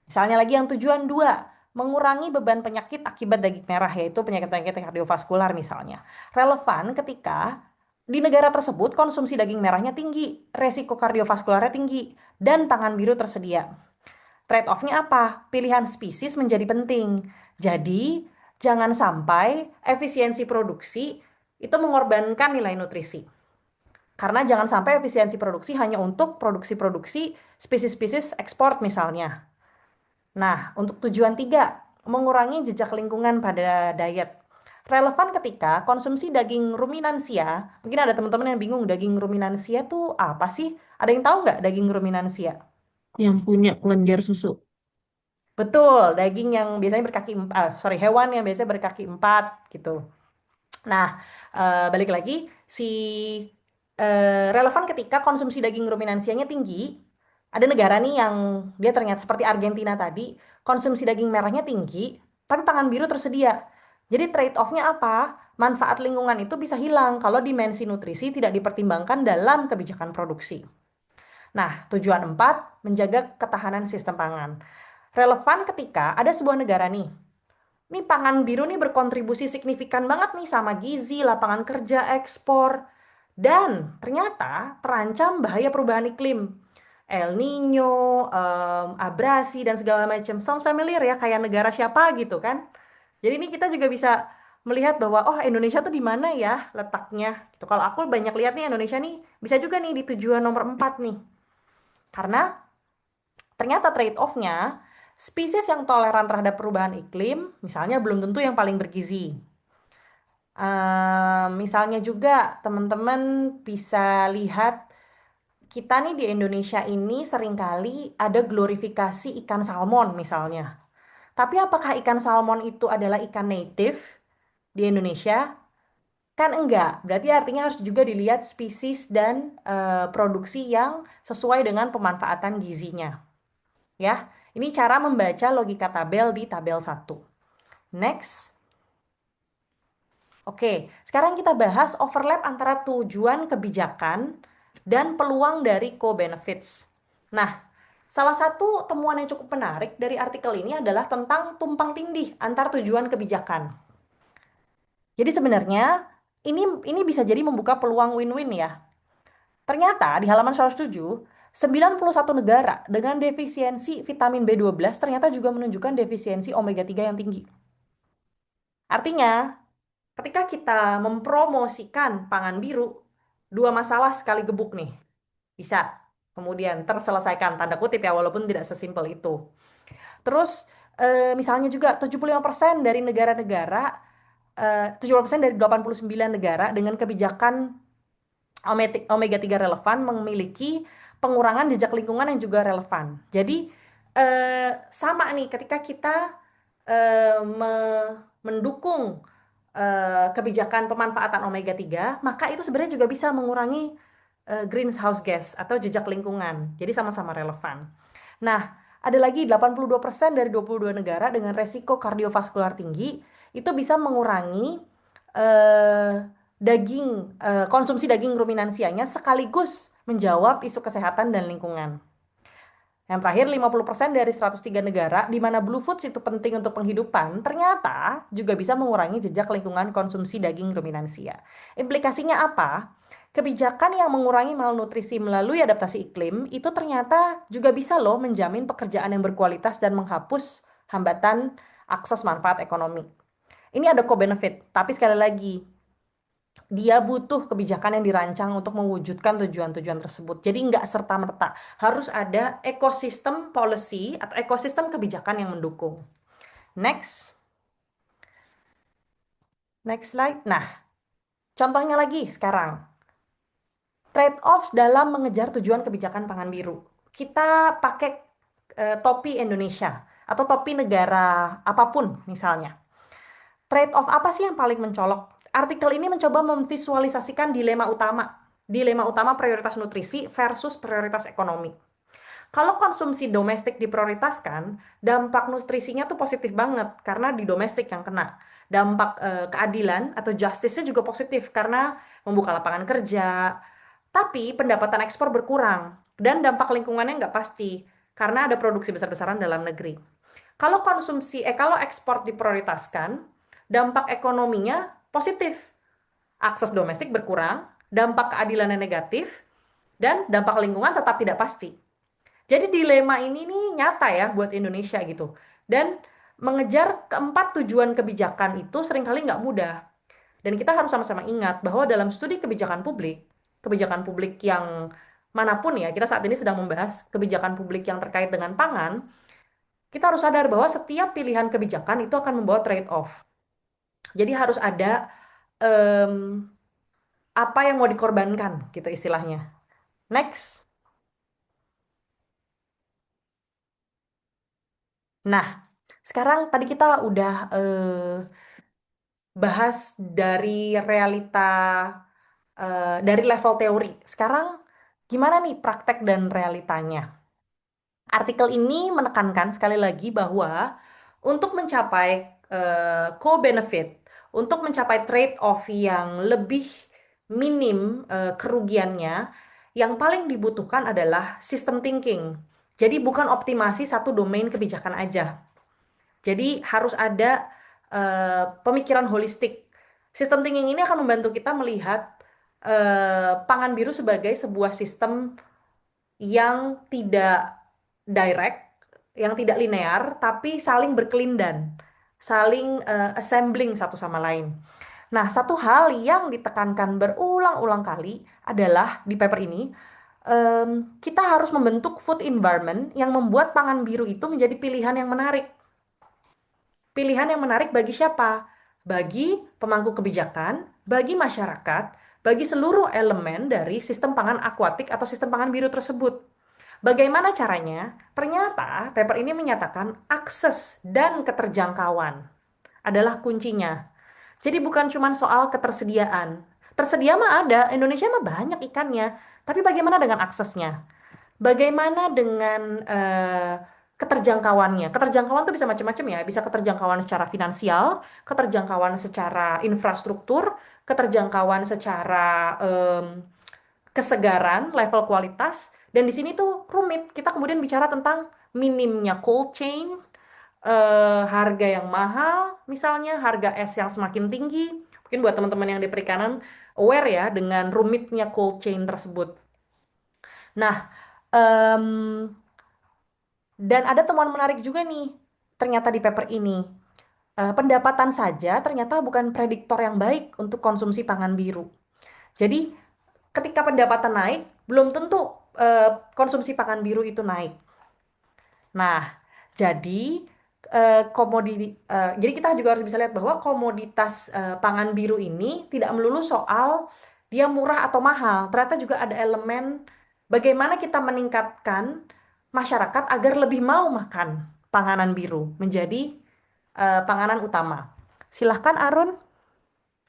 Misalnya lagi yang tujuan 2, mengurangi beban penyakit akibat daging merah, yaitu penyakit-penyakit kardiovaskular misalnya. Relevan ketika di negara tersebut konsumsi daging merahnya tinggi, resiko kardiovaskularnya tinggi, dan pangan biru tersedia. Trade-off-nya apa? Pilihan spesies menjadi penting. Jadi, jangan sampai efisiensi produksi itu mengorbankan nilai nutrisi. Karena jangan sampai efisiensi produksi hanya untuk produksi-produksi spesies-spesies ekspor misalnya. Nah, untuk tujuan 3, mengurangi jejak lingkungan pada diet. Relevan ketika konsumsi daging ruminansia. Mungkin ada teman-teman yang bingung, daging ruminansia tuh apa sih? Ada yang tahu nggak daging ruminansia? Yang punya kelenjar susu. Betul, daging yang biasanya berkaki empat, hewan yang biasanya berkaki 4 gitu. Nah, balik lagi, relevan ketika konsumsi daging ruminansianya tinggi. Ada negara nih yang dia ternyata seperti Argentina tadi, konsumsi daging merahnya tinggi, tapi pangan biru tersedia. Jadi trade-off-nya apa? Manfaat lingkungan itu bisa hilang kalau dimensi nutrisi tidak dipertimbangkan dalam kebijakan produksi. Nah, tujuan 4, menjaga ketahanan sistem pangan. Relevan ketika ada sebuah negara nih, ini pangan biru nih berkontribusi signifikan banget nih sama gizi, lapangan kerja, ekspor. Dan ternyata terancam bahaya perubahan iklim. El Nino, abrasi, dan segala macam. Sounds familiar ya, kayak negara siapa gitu kan. Jadi ini kita juga bisa melihat bahwa, oh Indonesia tuh di mana ya letaknya. Gitu. Kalau aku banyak lihat nih Indonesia nih, bisa juga nih di tujuan nomor 4 nih. Karena ternyata trade-off-nya, spesies yang toleran terhadap perubahan iklim, misalnya belum tentu yang paling bergizi. Misalnya juga teman-teman bisa lihat kita nih di Indonesia ini seringkali ada glorifikasi ikan salmon misalnya. Tapi apakah ikan salmon itu adalah ikan native di Indonesia? Kan enggak. Berarti artinya harus juga dilihat spesies dan produksi yang sesuai dengan pemanfaatan gizinya. Ya, ini cara membaca logika tabel di tabel 1. Next. Oke, sekarang kita bahas overlap antara tujuan kebijakan dan peluang dari co-benefits. Nah, salah satu temuan yang cukup menarik dari artikel ini adalah tentang tumpang tindih antar tujuan kebijakan. Jadi sebenarnya ini bisa jadi membuka peluang win-win ya. Ternyata di halaman 107, 91 negara dengan defisiensi vitamin B12 ternyata juga menunjukkan defisiensi omega 3 yang tinggi. Artinya, ketika kita mempromosikan pangan biru, 2 masalah sekali gebuk nih. Bisa kemudian terselesaikan, tanda kutip ya, walaupun tidak sesimpel itu. Terus, misalnya juga 75% dari negara-negara, 70% dari 89 negara dengan kebijakan omega 3 relevan memiliki pengurangan jejak lingkungan yang juga relevan. Jadi, sama nih ketika kita mendukung kebijakan pemanfaatan omega 3, maka itu sebenarnya juga bisa mengurangi greenhouse gas atau jejak lingkungan. Jadi sama-sama relevan. Nah, ada lagi 82% dari 22 negara dengan resiko kardiovaskular tinggi itu bisa mengurangi konsumsi daging ruminansianya sekaligus menjawab isu kesehatan dan lingkungan. Yang terakhir, 50% dari 103 negara di mana Blue Foods itu penting untuk penghidupan, ternyata juga bisa mengurangi jejak lingkungan konsumsi daging ruminansia. Implikasinya apa? Kebijakan yang mengurangi malnutrisi melalui adaptasi iklim itu ternyata juga bisa loh menjamin pekerjaan yang berkualitas dan menghapus hambatan akses manfaat ekonomi. Ini ada co-benefit, tapi sekali lagi, dia butuh kebijakan yang dirancang untuk mewujudkan tujuan-tujuan tersebut. Jadi nggak serta-merta. Harus ada ekosistem policy atau ekosistem kebijakan yang mendukung. Next. Next slide. Nah, contohnya lagi sekarang. Trade-offs dalam mengejar tujuan kebijakan pangan biru. Kita pakai topi Indonesia atau topi negara apapun misalnya. Trade-off apa sih yang paling mencolok? Artikel ini mencoba memvisualisasikan dilema utama. Dilema utama prioritas nutrisi versus prioritas ekonomi. Kalau konsumsi domestik diprioritaskan, dampak nutrisinya tuh positif banget karena di domestik yang kena. Dampak keadilan atau justice-nya juga positif karena membuka lapangan kerja. Tapi pendapatan ekspor berkurang dan dampak lingkungannya nggak pasti karena ada produksi besar-besaran dalam negeri. Kalau ekspor diprioritaskan, dampak ekonominya positif. Akses domestik berkurang, dampak keadilannya negatif, dan dampak lingkungan tetap tidak pasti. Jadi dilema ini nih nyata ya buat Indonesia gitu. Dan mengejar keempat tujuan kebijakan itu seringkali nggak mudah. Dan kita harus sama-sama ingat bahwa dalam studi kebijakan publik yang manapun ya, kita saat ini sedang membahas kebijakan publik yang terkait dengan pangan, kita harus sadar bahwa setiap pilihan kebijakan itu akan membawa trade-off. Jadi harus ada em, apa yang mau dikorbankan gitu istilahnya. Next. Nah, sekarang tadi kita udah bahas dari realita, dari level teori. Sekarang gimana nih praktek dan realitanya? Artikel ini menekankan sekali lagi bahwa untuk mencapai co-benefit, untuk mencapai trade-off yang lebih minim kerugiannya, yang paling dibutuhkan adalah system thinking. Jadi bukan optimasi satu domain kebijakan aja. Jadi harus ada pemikiran holistik. Sistem thinking ini akan membantu kita melihat pangan biru sebagai sebuah sistem yang tidak direct, yang tidak linear, tapi saling berkelindan, saling assembling satu sama lain. Nah, satu hal yang ditekankan berulang-ulang kali adalah di paper ini, kita harus membentuk food environment yang membuat pangan biru itu menjadi pilihan yang menarik. Pilihan yang menarik bagi siapa? Bagi pemangku kebijakan, bagi masyarakat, bagi seluruh elemen dari sistem pangan akuatik atau sistem pangan biru tersebut. Bagaimana caranya? Ternyata paper ini menyatakan akses dan keterjangkauan adalah kuncinya. Jadi bukan cuma soal ketersediaan. Tersedia mah ada, Indonesia mah banyak ikannya. Tapi bagaimana dengan aksesnya? Bagaimana dengan keterjangkauannya? Keterjangkauan tuh bisa macam-macam ya. Bisa keterjangkauan secara finansial, keterjangkauan secara infrastruktur, keterjangkauan secara kesegaran, level kualitas. Dan di sini tuh rumit. Kita kemudian bicara tentang minimnya cold chain, harga yang mahal, misalnya harga es yang semakin tinggi. Mungkin buat teman-teman yang di perikanan aware ya dengan rumitnya cold chain tersebut. Nah, em, dan ada temuan menarik juga nih, ternyata di paper ini. Pendapatan saja ternyata bukan prediktor yang baik untuk konsumsi pangan biru. Jadi, ketika pendapatan naik, belum tentu konsumsi pangan biru itu naik. Nah, jadi jadi kita juga harus bisa lihat bahwa komoditas pangan biru ini tidak melulu soal dia murah atau mahal. Ternyata juga ada elemen bagaimana kita meningkatkan masyarakat agar lebih mau makan panganan biru menjadi panganan utama. Silahkan Arun.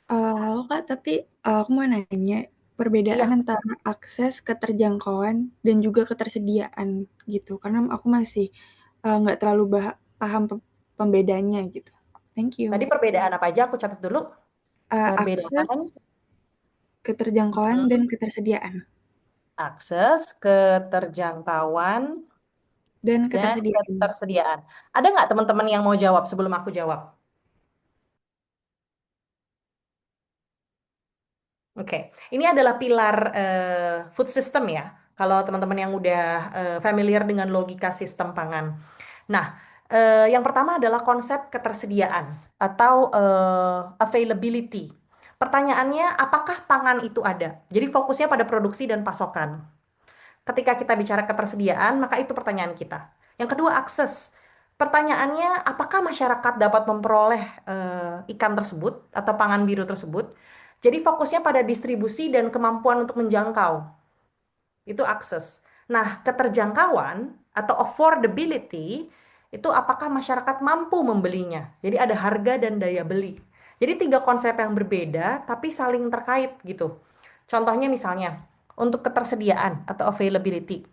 Halo Kak, tapi aku mau nanya perbedaan Iya, antara akses, keterjangkauan, dan juga ketersediaan gitu. Karena aku masih nggak terlalu paham pembedanya gitu. Thank you. tadi perbedaan apa aja aku catat dulu. Akses, Perbedaan keterjangkauan, dan ketersediaan. akses, keterjangkauan, Dan dan ketersediaan. ketersediaan. Ada nggak teman-teman yang mau jawab sebelum aku jawab? Oke, ini adalah pilar food system ya. Kalau teman-teman yang udah familiar dengan logika sistem pangan. Nah, Yang pertama adalah konsep ketersediaan atau availability. Pertanyaannya, apakah pangan itu ada? Jadi fokusnya pada produksi dan pasokan. Ketika kita bicara ketersediaan, maka itu pertanyaan kita. Yang kedua, akses. Pertanyaannya, apakah masyarakat dapat memperoleh ikan tersebut atau pangan biru tersebut? Jadi fokusnya pada distribusi dan kemampuan untuk menjangkau. Itu akses. Nah, keterjangkauan atau affordability itu apakah masyarakat mampu membelinya. Jadi ada harga dan daya beli. Jadi tiga konsep yang berbeda tapi saling terkait gitu. Contohnya misalnya, untuk ketersediaan atau availability.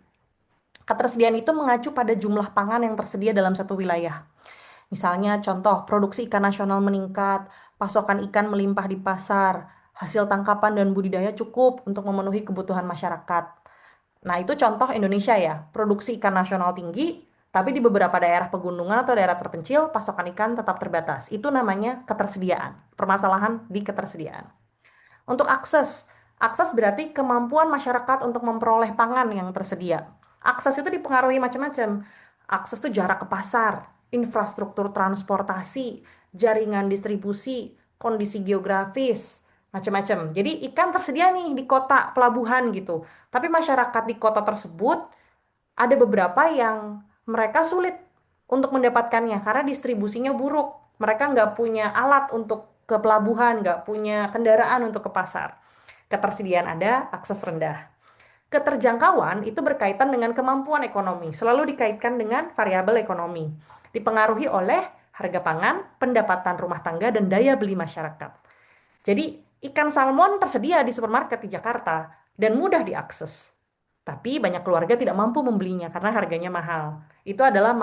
Ketersediaan itu mengacu pada jumlah pangan yang tersedia dalam satu wilayah. Misalnya contoh, produksi ikan nasional meningkat, pasokan ikan melimpah di pasar, hasil tangkapan dan budidaya cukup untuk memenuhi kebutuhan masyarakat. Nah, itu contoh Indonesia ya, produksi ikan nasional tinggi, tapi di beberapa daerah pegunungan atau daerah terpencil, pasokan ikan tetap terbatas. Itu namanya ketersediaan, permasalahan di ketersediaan. Untuk akses, akses berarti kemampuan masyarakat untuk memperoleh pangan yang tersedia. Akses itu dipengaruhi macam-macam. Akses itu jarak ke pasar, infrastruktur transportasi, jaringan distribusi, kondisi geografis, macam-macam. Jadi ikan tersedia nih di kota, pelabuhan gitu. Tapi masyarakat di kota tersebut ada beberapa yang mereka sulit untuk mendapatkannya karena distribusinya buruk. Mereka nggak punya alat untuk ke pelabuhan, nggak punya kendaraan untuk ke pasar. Ketersediaan ada, akses rendah. Keterjangkauan itu berkaitan dengan kemampuan ekonomi, selalu dikaitkan dengan variabel ekonomi. Dipengaruhi oleh harga pangan, pendapatan rumah tangga, dan daya beli masyarakat. Jadi, ikan salmon tersedia di supermarket di Jakarta dan mudah diakses. Tapi banyak keluarga tidak mampu membelinya karena harganya mahal. Itu adalah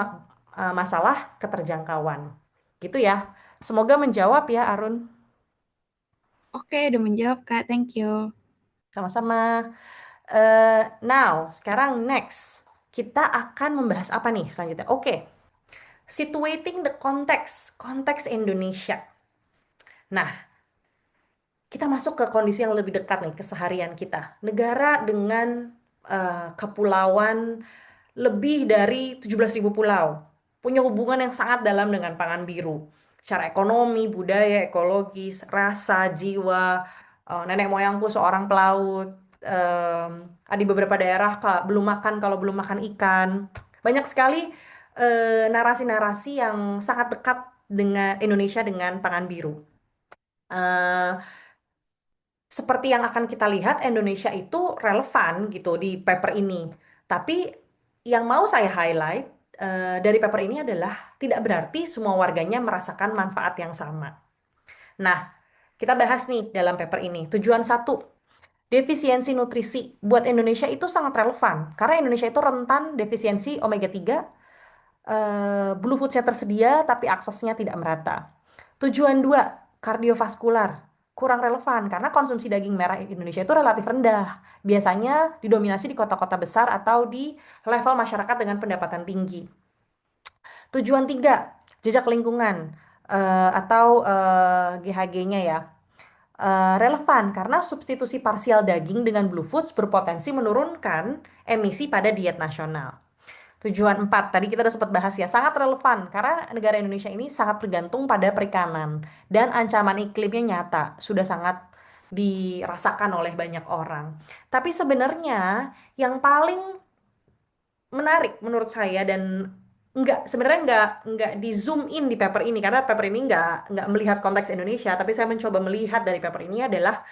masalah keterjangkauan. Gitu ya. Semoga menjawab ya, Arun. Oke, udah menjawab, Kak. Thank you. Sama-sama. Now, sekarang next. Kita akan membahas apa nih selanjutnya? Oke, situating the context, konteks Indonesia. Nah, kita masuk ke kondisi yang lebih dekat nih, keseharian kita. Negara dengan kepulauan lebih dari 17.000 pulau. Punya hubungan yang sangat dalam dengan pangan biru. Secara ekonomi, budaya, ekologis, rasa, jiwa. Nenek moyangku seorang pelaut. Di beberapa daerah belum makan kalau belum makan ikan. Banyak sekali narasi-narasi yang sangat dekat dengan Indonesia dengan pangan biru. Eh, Seperti yang akan kita lihat, Indonesia itu relevan gitu di paper ini. Tapi yang mau saya highlight dari paper ini adalah tidak berarti semua warganya merasakan manfaat yang sama. Nah, kita bahas nih dalam paper ini. Tujuan satu, defisiensi nutrisi buat Indonesia itu sangat relevan karena Indonesia itu rentan defisiensi omega 3, blue foodsnya tersedia tapi aksesnya tidak merata. Tujuan dua, kardiovaskular. Kurang relevan karena konsumsi daging merah Indonesia itu relatif rendah. Biasanya didominasi di kota-kota besar atau di level masyarakat dengan pendapatan tinggi. Tujuan tiga, jejak lingkungan atau GHG-nya ya. Relevan karena substitusi parsial daging dengan blue foods berpotensi menurunkan emisi pada diet nasional. Tujuan 4, tadi kita udah sempat bahas ya, sangat relevan karena negara Indonesia ini sangat bergantung pada perikanan dan ancaman iklimnya nyata, sudah sangat dirasakan oleh banyak orang. Tapi sebenarnya yang paling menarik menurut saya dan sebenarnya nggak di zoom in di paper ini karena paper ini nggak melihat konteks Indonesia, tapi saya mencoba melihat dari paper ini adalah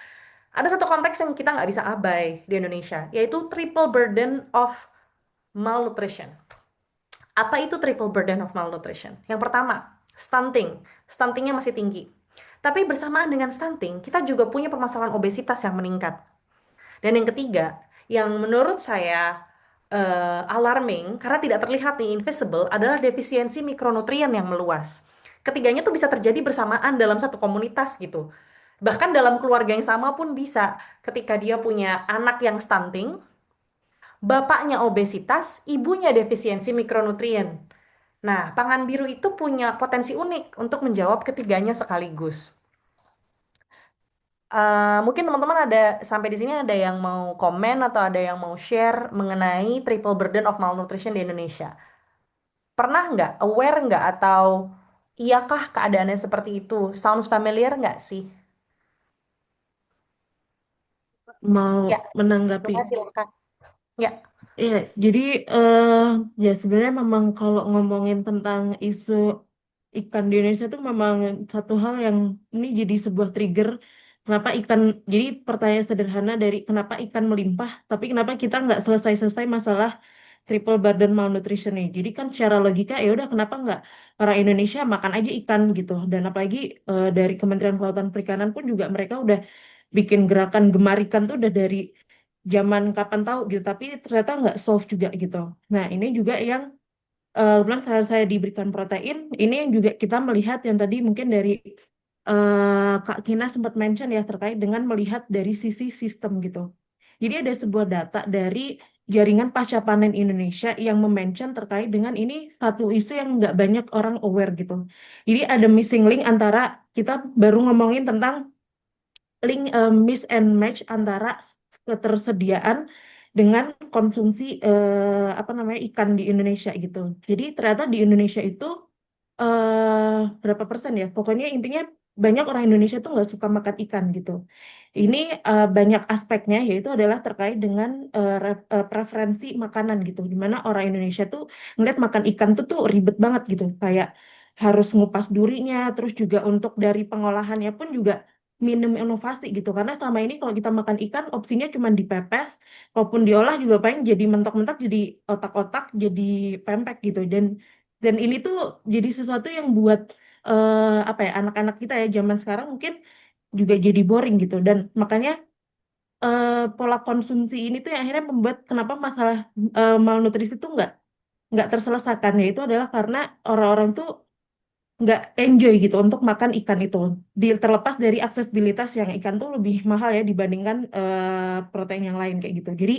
ada satu konteks yang kita nggak bisa abai di Indonesia, yaitu triple burden of malnutrition. Apa itu triple burden of malnutrition? Yang pertama, stunting. Stuntingnya masih tinggi. Tapi bersamaan dengan stunting, kita juga punya permasalahan obesitas yang meningkat. Dan yang ketiga, yang menurut saya alarming, karena tidak terlihat nih, invisible, adalah defisiensi mikronutrien yang meluas. Ketiganya tuh bisa terjadi bersamaan dalam satu komunitas gitu. Bahkan dalam keluarga yang sama pun bisa. Ketika dia punya anak yang stunting, bapaknya obesitas, ibunya defisiensi mikronutrien. Nah, pangan biru itu punya potensi unik untuk menjawab ketiganya sekaligus. Mungkin teman-teman ada sampai di sini ada yang mau komen atau ada yang mau share mengenai triple burden of malnutrition di Indonesia. Pernah nggak, aware nggak, atau iyakah keadaannya seperti itu? Sounds familiar nggak sih? Mau Ya, menanggapi. Numa silakan. Ya, Iya, jadi eh ya sebenarnya memang kalau ngomongin tentang isu ikan di Indonesia itu memang satu hal yang ini jadi sebuah trigger kenapa ikan. Jadi pertanyaan sederhana dari kenapa ikan melimpah, tapi kenapa kita nggak selesai-selesai masalah triple burden malnutrition nih. Jadi kan secara logika ya udah kenapa nggak orang Indonesia makan aja ikan gitu. Dan apalagi dari Kementerian Kelautan Perikanan pun juga mereka udah bikin gerakan gemar ikan tuh udah dari zaman kapan tahu gitu, tapi ternyata nggak solve juga gitu. Nah, ini juga yang bilang saya diberikan protein, ini yang juga kita melihat yang tadi mungkin dari Kak Kina sempat mention ya terkait dengan melihat dari sisi sistem gitu. Jadi ada sebuah data dari Jaringan Pasca Panen Indonesia yang mention terkait dengan ini satu isu yang nggak banyak orang aware gitu. Jadi ada missing link antara kita baru ngomongin tentang link miss and match antara ketersediaan dengan konsumsi apa namanya ikan di Indonesia gitu. Jadi ternyata di Indonesia itu berapa persen ya? Pokoknya intinya banyak orang Indonesia tuh nggak suka makan ikan gitu. Ini banyak aspeknya yaitu adalah terkait dengan preferensi makanan gitu. Dimana orang Indonesia tuh ngeliat makan ikan tuh ribet banget gitu. Kayak harus ngupas durinya, terus juga untuk dari pengolahannya pun juga minim inovasi gitu. Karena selama ini kalau kita makan ikan opsinya cuma dipepes, walaupun diolah juga paling jadi mentok-mentok, jadi otak-otak, jadi pempek gitu. Dan ini tuh jadi sesuatu yang buat apa ya anak-anak kita ya zaman sekarang mungkin juga jadi boring gitu dan makanya pola konsumsi ini tuh yang akhirnya membuat kenapa masalah malnutrisi itu nggak terselesaikan ya itu adalah karena orang-orang tuh nggak enjoy gitu untuk makan ikan itu. Terlepas dari aksesibilitas yang ikan tuh lebih mahal ya dibandingkan protein yang lain kayak gitu. Jadi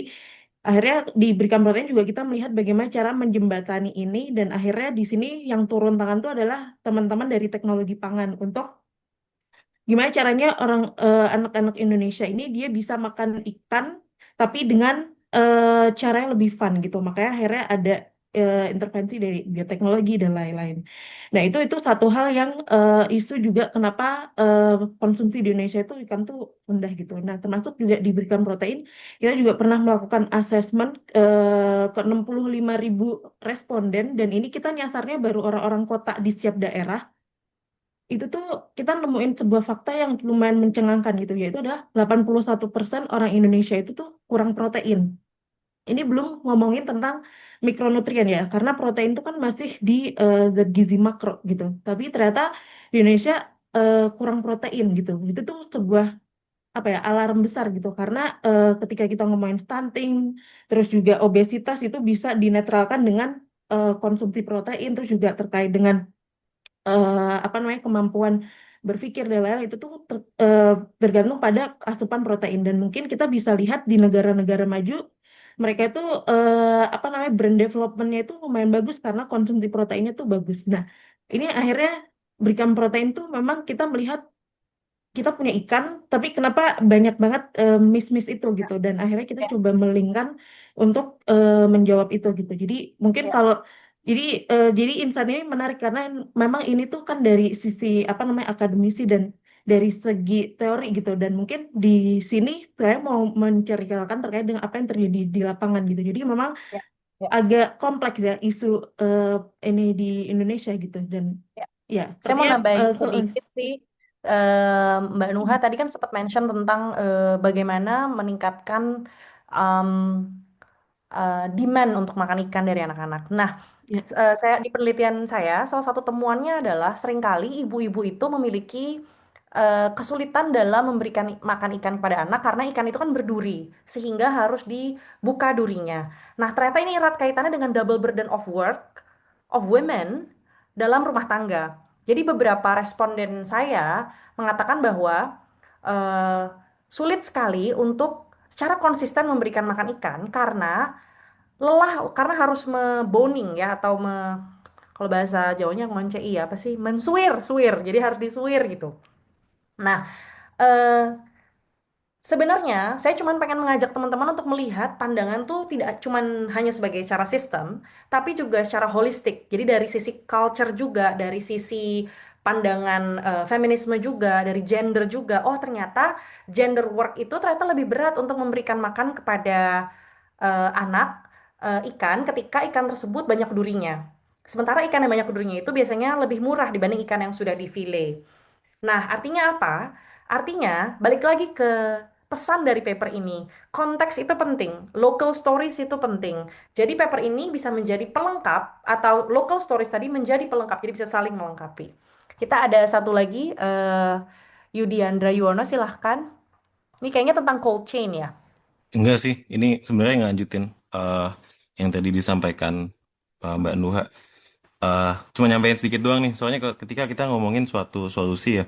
akhirnya diberikan protein juga kita melihat bagaimana cara menjembatani ini dan akhirnya di sini yang turun tangan tuh adalah teman-teman dari teknologi pangan untuk gimana caranya orang anak-anak Indonesia ini dia bisa makan ikan tapi dengan cara yang lebih fun gitu. Makanya akhirnya ada intervensi dari bioteknologi dan lain-lain. Nah, itu satu hal yang isu juga kenapa konsumsi di Indonesia itu ikan tuh rendah gitu. Nah, termasuk juga diberikan protein. Kita juga pernah melakukan assessment ke 65.000 responden dan ini kita nyasarnya baru orang-orang kota di setiap daerah itu tuh kita nemuin sebuah fakta yang lumayan mencengangkan gitu yaitu adalah 81% orang Indonesia itu tuh kurang protein. Ini belum ngomongin tentang mikronutrien ya karena protein itu kan masih di zat gizi makro gitu. Tapi ternyata di Indonesia kurang protein gitu. Itu tuh sebuah apa ya alarm besar gitu karena ketika kita ngomongin stunting terus juga obesitas itu bisa dinetralkan dengan konsumsi protein terus juga terkait dengan apa namanya kemampuan berpikir dan lain-lain itu tuh bergantung pada asupan protein dan mungkin kita bisa lihat di negara-negara maju mereka itu apa namanya brand developmentnya itu lumayan bagus karena konsumsi proteinnya tuh bagus. Nah ini akhirnya berikan protein tuh memang kita melihat kita punya ikan, tapi kenapa banyak banget miss-miss itu gitu. Dan akhirnya kita ya, coba melingkan untuk menjawab itu gitu. Jadi mungkin ya. kalau jadi jadi insan ini menarik karena memang ini tuh kan dari sisi apa namanya akademisi dan dari segi teori gitu. Dan mungkin di sini saya mau menceritakan terkait dengan apa yang terjadi di lapangan gitu. Jadi memang Ya, ya, agak kompleks ya isu eh, ini di Indonesia gitu. Dan ya. ya Saya mau sepertinya nambahin sedikit sih, Mbak Nuha tadi kan sempat mention tentang bagaimana meningkatkan em, demand untuk makan ikan dari anak-anak. Nah, ya saya di penelitian saya, salah satu temuannya adalah seringkali ibu-ibu itu memiliki kesulitan dalam memberikan makan ikan kepada anak karena ikan itu kan berduri, sehingga harus dibuka durinya. Nah, ternyata ini erat kaitannya dengan double burden of work of women dalam rumah tangga. Jadi beberapa responden saya mengatakan bahwa eh, sulit sekali untuk secara konsisten memberikan makan ikan karena lelah, karena harus meboning ya atau kalau bahasa Jawanya ngoncei ya apa sih mensuir suir, jadi harus disuir gitu. Nah, eh, Sebenarnya saya cuma pengen mengajak teman-teman untuk melihat pandangan tuh tidak cuman hanya sebagai secara sistem, tapi juga secara holistik. Jadi dari sisi culture juga, dari sisi pandangan feminisme juga, dari gender juga. Oh, ternyata gender work itu ternyata lebih berat untuk memberikan makan kepada anak ikan ketika ikan tersebut banyak durinya. Sementara ikan yang banyak durinya itu biasanya lebih murah dibanding ikan yang sudah difile. Nah, artinya apa? Artinya, balik lagi ke pesan dari paper ini. Konteks itu penting, local stories itu penting. Jadi paper ini bisa menjadi pelengkap atau local stories tadi menjadi pelengkap, jadi bisa saling melengkapi. Kita ada satu lagi, Yudiandra Yuwono, silahkan. Ini kayaknya tentang cold chain ya. Enggak sih, ini sebenarnya ngelanjutin yang tadi disampaikan Mbak Nuha. Cuma nyampein sedikit doang nih, soalnya ketika kita ngomongin suatu solusi ya,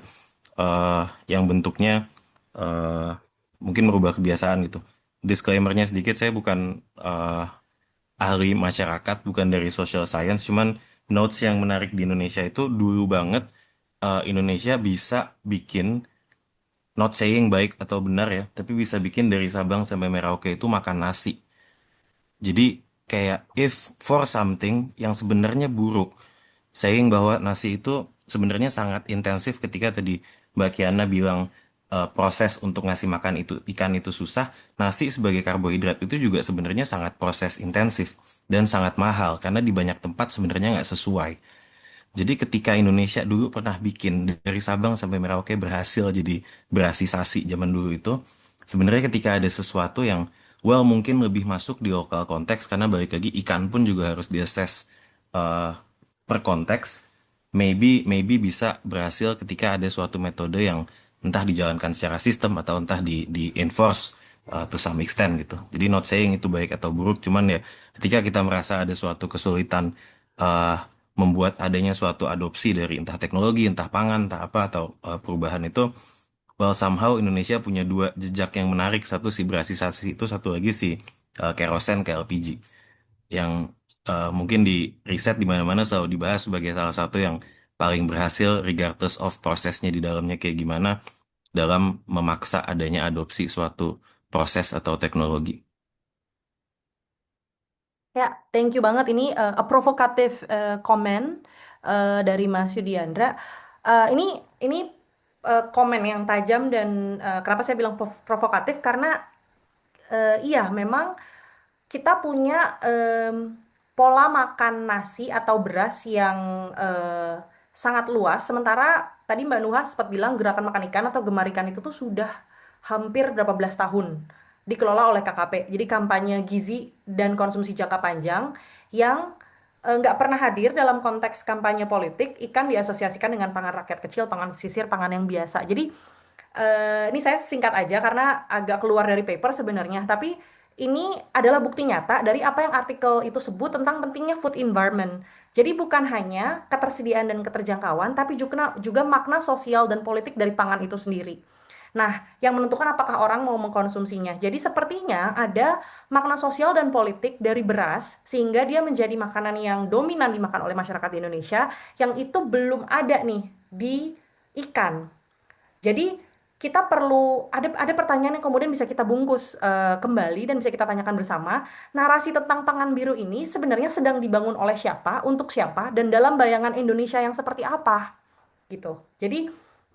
eh, yang bentuknya eh, mungkin merubah kebiasaan gitu. Disclaimer-nya sedikit, saya bukan ahli masyarakat, bukan dari social science, cuman notes yang menarik di Indonesia itu dulu banget Indonesia bisa bikin, not saying baik atau benar ya, tapi bisa bikin dari Sabang sampai Merauke itu makan nasi. Jadi kayak if for something yang sebenarnya buruk, saying bahwa nasi itu sebenarnya sangat intensif ketika tadi Mbak Kiana bilang proses untuk ngasih makan itu ikan itu susah, nasi sebagai karbohidrat itu juga sebenarnya sangat proses intensif dan sangat mahal karena di banyak tempat sebenarnya nggak sesuai. Jadi ketika Indonesia dulu pernah bikin dari Sabang sampai Merauke berhasil jadi berasisasi zaman dulu itu, sebenarnya ketika ada sesuatu yang well mungkin lebih masuk di lokal konteks karena balik lagi ikan pun juga harus diakses eh, per konteks, maybe bisa berhasil ketika ada suatu metode yang entah dijalankan secara sistem atau entah di enforce to some extent gitu. Jadi not saying itu baik atau buruk, cuman ya ketika kita merasa ada suatu kesulitan eh, membuat adanya suatu adopsi dari entah teknologi, entah pangan, entah apa atau perubahan itu, well somehow Indonesia punya dua jejak yang menarik, satu si berasisasi itu, satu lagi si kerosen ke LPG yang mungkin di riset di mana-mana selalu dibahas sebagai salah satu yang paling berhasil regardless of prosesnya di dalamnya kayak gimana dalam memaksa adanya adopsi suatu proses atau teknologi. Ya, thank you banget. Ini a provokatif komen dari Mas Yudiandra. Ini komen yang tajam dan kenapa saya bilang provokatif karena iya memang kita punya pola makan nasi atau beras yang sangat luas. Sementara tadi Mbak Nuha sempat bilang gerakan makan ikan atau gemar ikan itu tuh sudah hampir berapa belas tahun dikelola oleh KKP. Jadi kampanye gizi dan konsumsi jangka panjang yang nggak pernah hadir dalam konteks kampanye politik. Ikan diasosiasikan dengan pangan rakyat kecil, pangan sisir, pangan yang biasa. Jadi ini saya singkat aja karena agak keluar dari paper sebenarnya, tapi ini adalah bukti nyata dari apa yang artikel itu sebut tentang pentingnya food environment. Jadi bukan hanya ketersediaan dan keterjangkauan, tapi juga makna sosial dan politik dari pangan itu sendiri. Nah, yang menentukan apakah orang mau mengkonsumsinya. Jadi sepertinya ada makna sosial dan politik dari beras, sehingga dia menjadi makanan yang dominan dimakan oleh masyarakat di Indonesia, yang itu belum ada nih di ikan. Jadi kita perlu ada pertanyaan yang kemudian bisa kita bungkus kembali dan bisa kita tanyakan bersama. Narasi tentang pangan biru ini sebenarnya sedang dibangun oleh siapa, untuk siapa, dan dalam bayangan Indonesia yang seperti apa, gitu. Jadi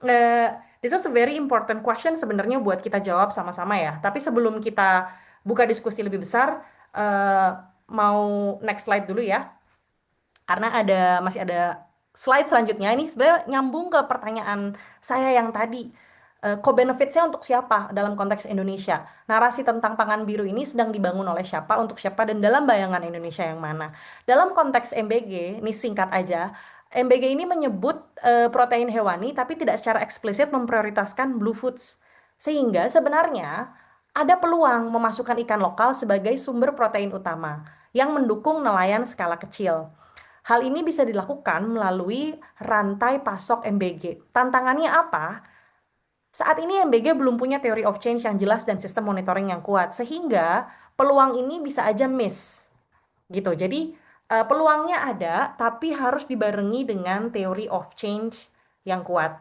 eh, this is a very important question sebenarnya buat kita jawab sama-sama ya. Tapi sebelum kita buka diskusi lebih besar, eh, mau next slide dulu ya karena masih ada slide selanjutnya ini sebenarnya nyambung ke pertanyaan saya yang tadi. Co-benefitsnya untuk siapa dalam konteks Indonesia? Narasi tentang pangan biru ini sedang dibangun oleh siapa, untuk siapa, dan dalam bayangan Indonesia yang mana? Dalam konteks MBG, ini singkat aja, MBG ini menyebut protein hewani tapi tidak secara eksplisit memprioritaskan blue foods. Sehingga sebenarnya ada peluang memasukkan ikan lokal sebagai sumber protein utama yang mendukung nelayan skala kecil. Hal ini bisa dilakukan melalui rantai pasok MBG. Tantangannya apa? Saat ini MBG belum punya theory of change yang jelas dan sistem monitoring yang kuat, sehingga peluang ini bisa aja miss. Gitu. Jadi peluangnya ada, tapi harus dibarengi dengan theory of change yang kuat.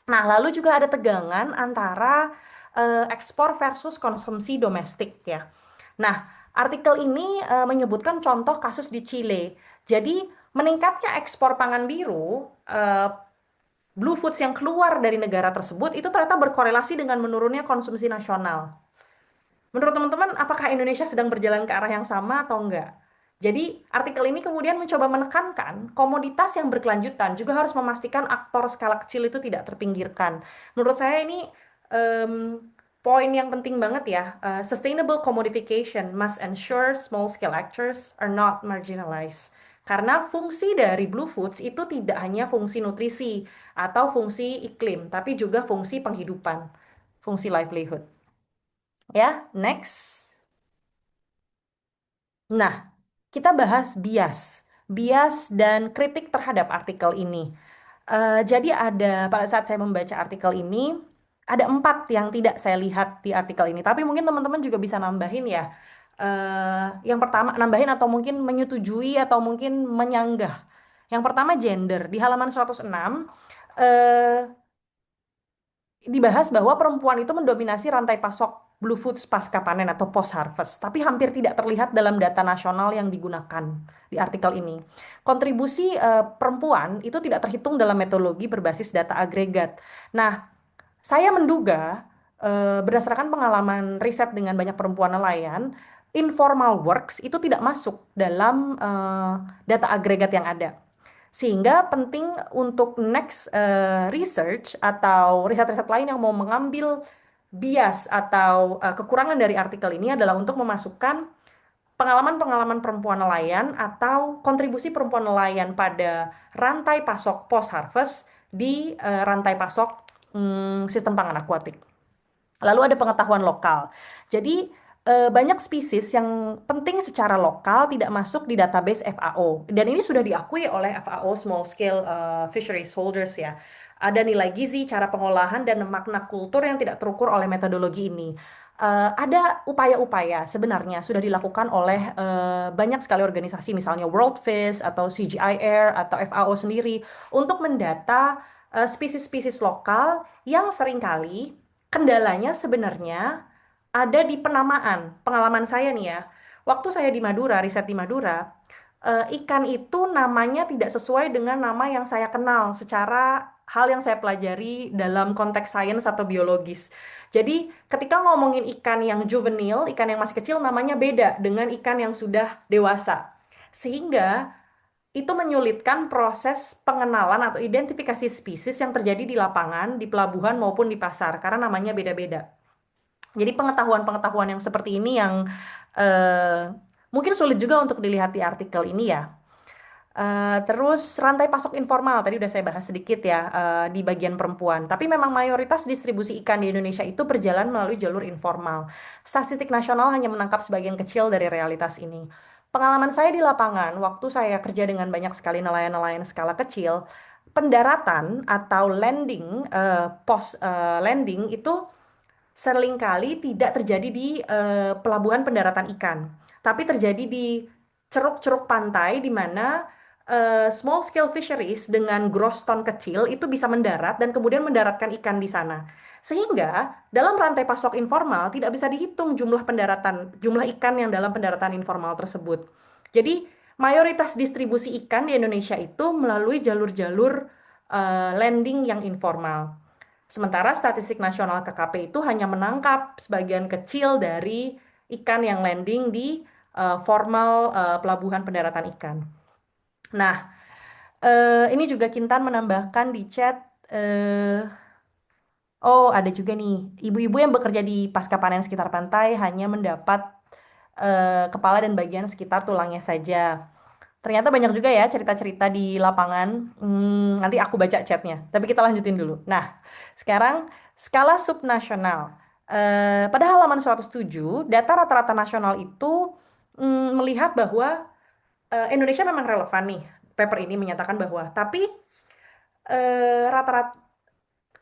Nah, lalu juga ada tegangan antara ekspor versus konsumsi domestik ya. Nah, artikel ini menyebutkan contoh kasus di Chile. Jadi, meningkatnya ekspor pangan biru, blue foods yang keluar dari negara tersebut itu ternyata berkorelasi dengan menurunnya konsumsi nasional. Menurut teman-teman, apakah Indonesia sedang berjalan ke arah yang sama atau enggak? Jadi, artikel ini kemudian mencoba menekankan komoditas yang berkelanjutan juga harus memastikan aktor skala kecil itu tidak terpinggirkan. Menurut saya ini poin yang penting banget ya. Sustainable commodification must ensure small scale actors are not marginalized. Karena fungsi dari Blue Foods itu tidak hanya fungsi nutrisi atau fungsi iklim, tapi juga fungsi penghidupan, fungsi livelihood. Ya, next. Nah, kita bahas bias dan kritik terhadap artikel ini. Jadi pada saat saya membaca artikel ini, ada 4 yang tidak saya lihat di artikel ini. Tapi mungkin teman-teman juga bisa nambahin ya. Yang pertama, nambahin atau mungkin menyetujui atau mungkin menyanggah. Yang pertama gender. Di halaman 106, eh, dibahas bahwa perempuan itu mendominasi rantai pasok blue foods pasca panen atau post harvest, tapi hampir tidak terlihat dalam data nasional yang digunakan di artikel ini. Kontribusi perempuan itu tidak terhitung dalam metodologi berbasis data agregat. Nah, saya menduga berdasarkan pengalaman riset dengan banyak perempuan nelayan, informal works itu tidak masuk dalam data agregat yang ada. Sehingga penting untuk next research atau riset-riset lain yang mau mengambil bias atau kekurangan dari artikel ini adalah untuk memasukkan pengalaman-pengalaman perempuan nelayan atau kontribusi perempuan nelayan pada rantai pasok post harvest di rantai pasok sistem pangan akuatik. Lalu ada pengetahuan lokal. Jadi banyak spesies yang penting secara lokal tidak masuk di database FAO. Dan ini sudah diakui oleh FAO Small Scale Fisheries Holders ya. Ada nilai gizi, cara pengolahan, dan makna kultur yang tidak terukur oleh metodologi ini. Ada upaya-upaya sebenarnya sudah dilakukan oleh banyak sekali organisasi, misalnya World Fish atau CGIAR atau FAO sendiri untuk mendata spesies-spesies lokal yang seringkali kendalanya sebenarnya ada di penamaan. Pengalaman saya nih ya, waktu saya di Madura, riset di Madura, ikan itu namanya tidak sesuai dengan nama yang saya kenal secara hal yang saya pelajari dalam konteks sains atau biologis. Jadi ketika ngomongin ikan yang juvenil, ikan yang masih kecil namanya beda dengan ikan yang sudah dewasa. Sehingga itu menyulitkan proses pengenalan atau identifikasi spesies yang terjadi di lapangan, di pelabuhan maupun di pasar karena namanya beda-beda. Jadi pengetahuan-pengetahuan yang seperti ini yang mungkin sulit juga untuk dilihat di artikel ini ya. Terus rantai pasok informal tadi udah saya bahas sedikit ya di bagian perempuan. Tapi memang mayoritas distribusi ikan di Indonesia itu berjalan melalui jalur informal. Statistik nasional hanya menangkap sebagian kecil dari realitas ini. Pengalaman saya di lapangan, waktu saya kerja dengan banyak sekali nelayan-nelayan skala kecil, pendaratan atau landing, post landing itu seringkali tidak terjadi di pelabuhan pendaratan ikan, tapi terjadi di ceruk-ceruk pantai di mana small scale fisheries dengan gross ton kecil itu bisa mendarat dan kemudian mendaratkan ikan di sana. Sehingga dalam rantai pasok informal tidak bisa dihitung jumlah ikan yang dalam pendaratan informal tersebut. Jadi mayoritas distribusi ikan di Indonesia itu melalui jalur-jalur landing yang informal. Sementara statistik nasional KKP itu hanya menangkap sebagian kecil dari ikan yang landing di formal pelabuhan pendaratan ikan. Nah, ini juga Kintan menambahkan di chat, oh ada juga nih, ibu-ibu yang bekerja di pasca panen sekitar pantai hanya mendapat kepala dan bagian sekitar tulangnya saja. Ternyata banyak juga ya cerita-cerita di lapangan. Nanti aku baca chatnya. Tapi kita lanjutin dulu. Nah, sekarang skala subnasional. Pada halaman 107, data rata-rata nasional itu melihat bahwa Indonesia memang relevan nih. Paper ini menyatakan bahwa, tapi rata-rata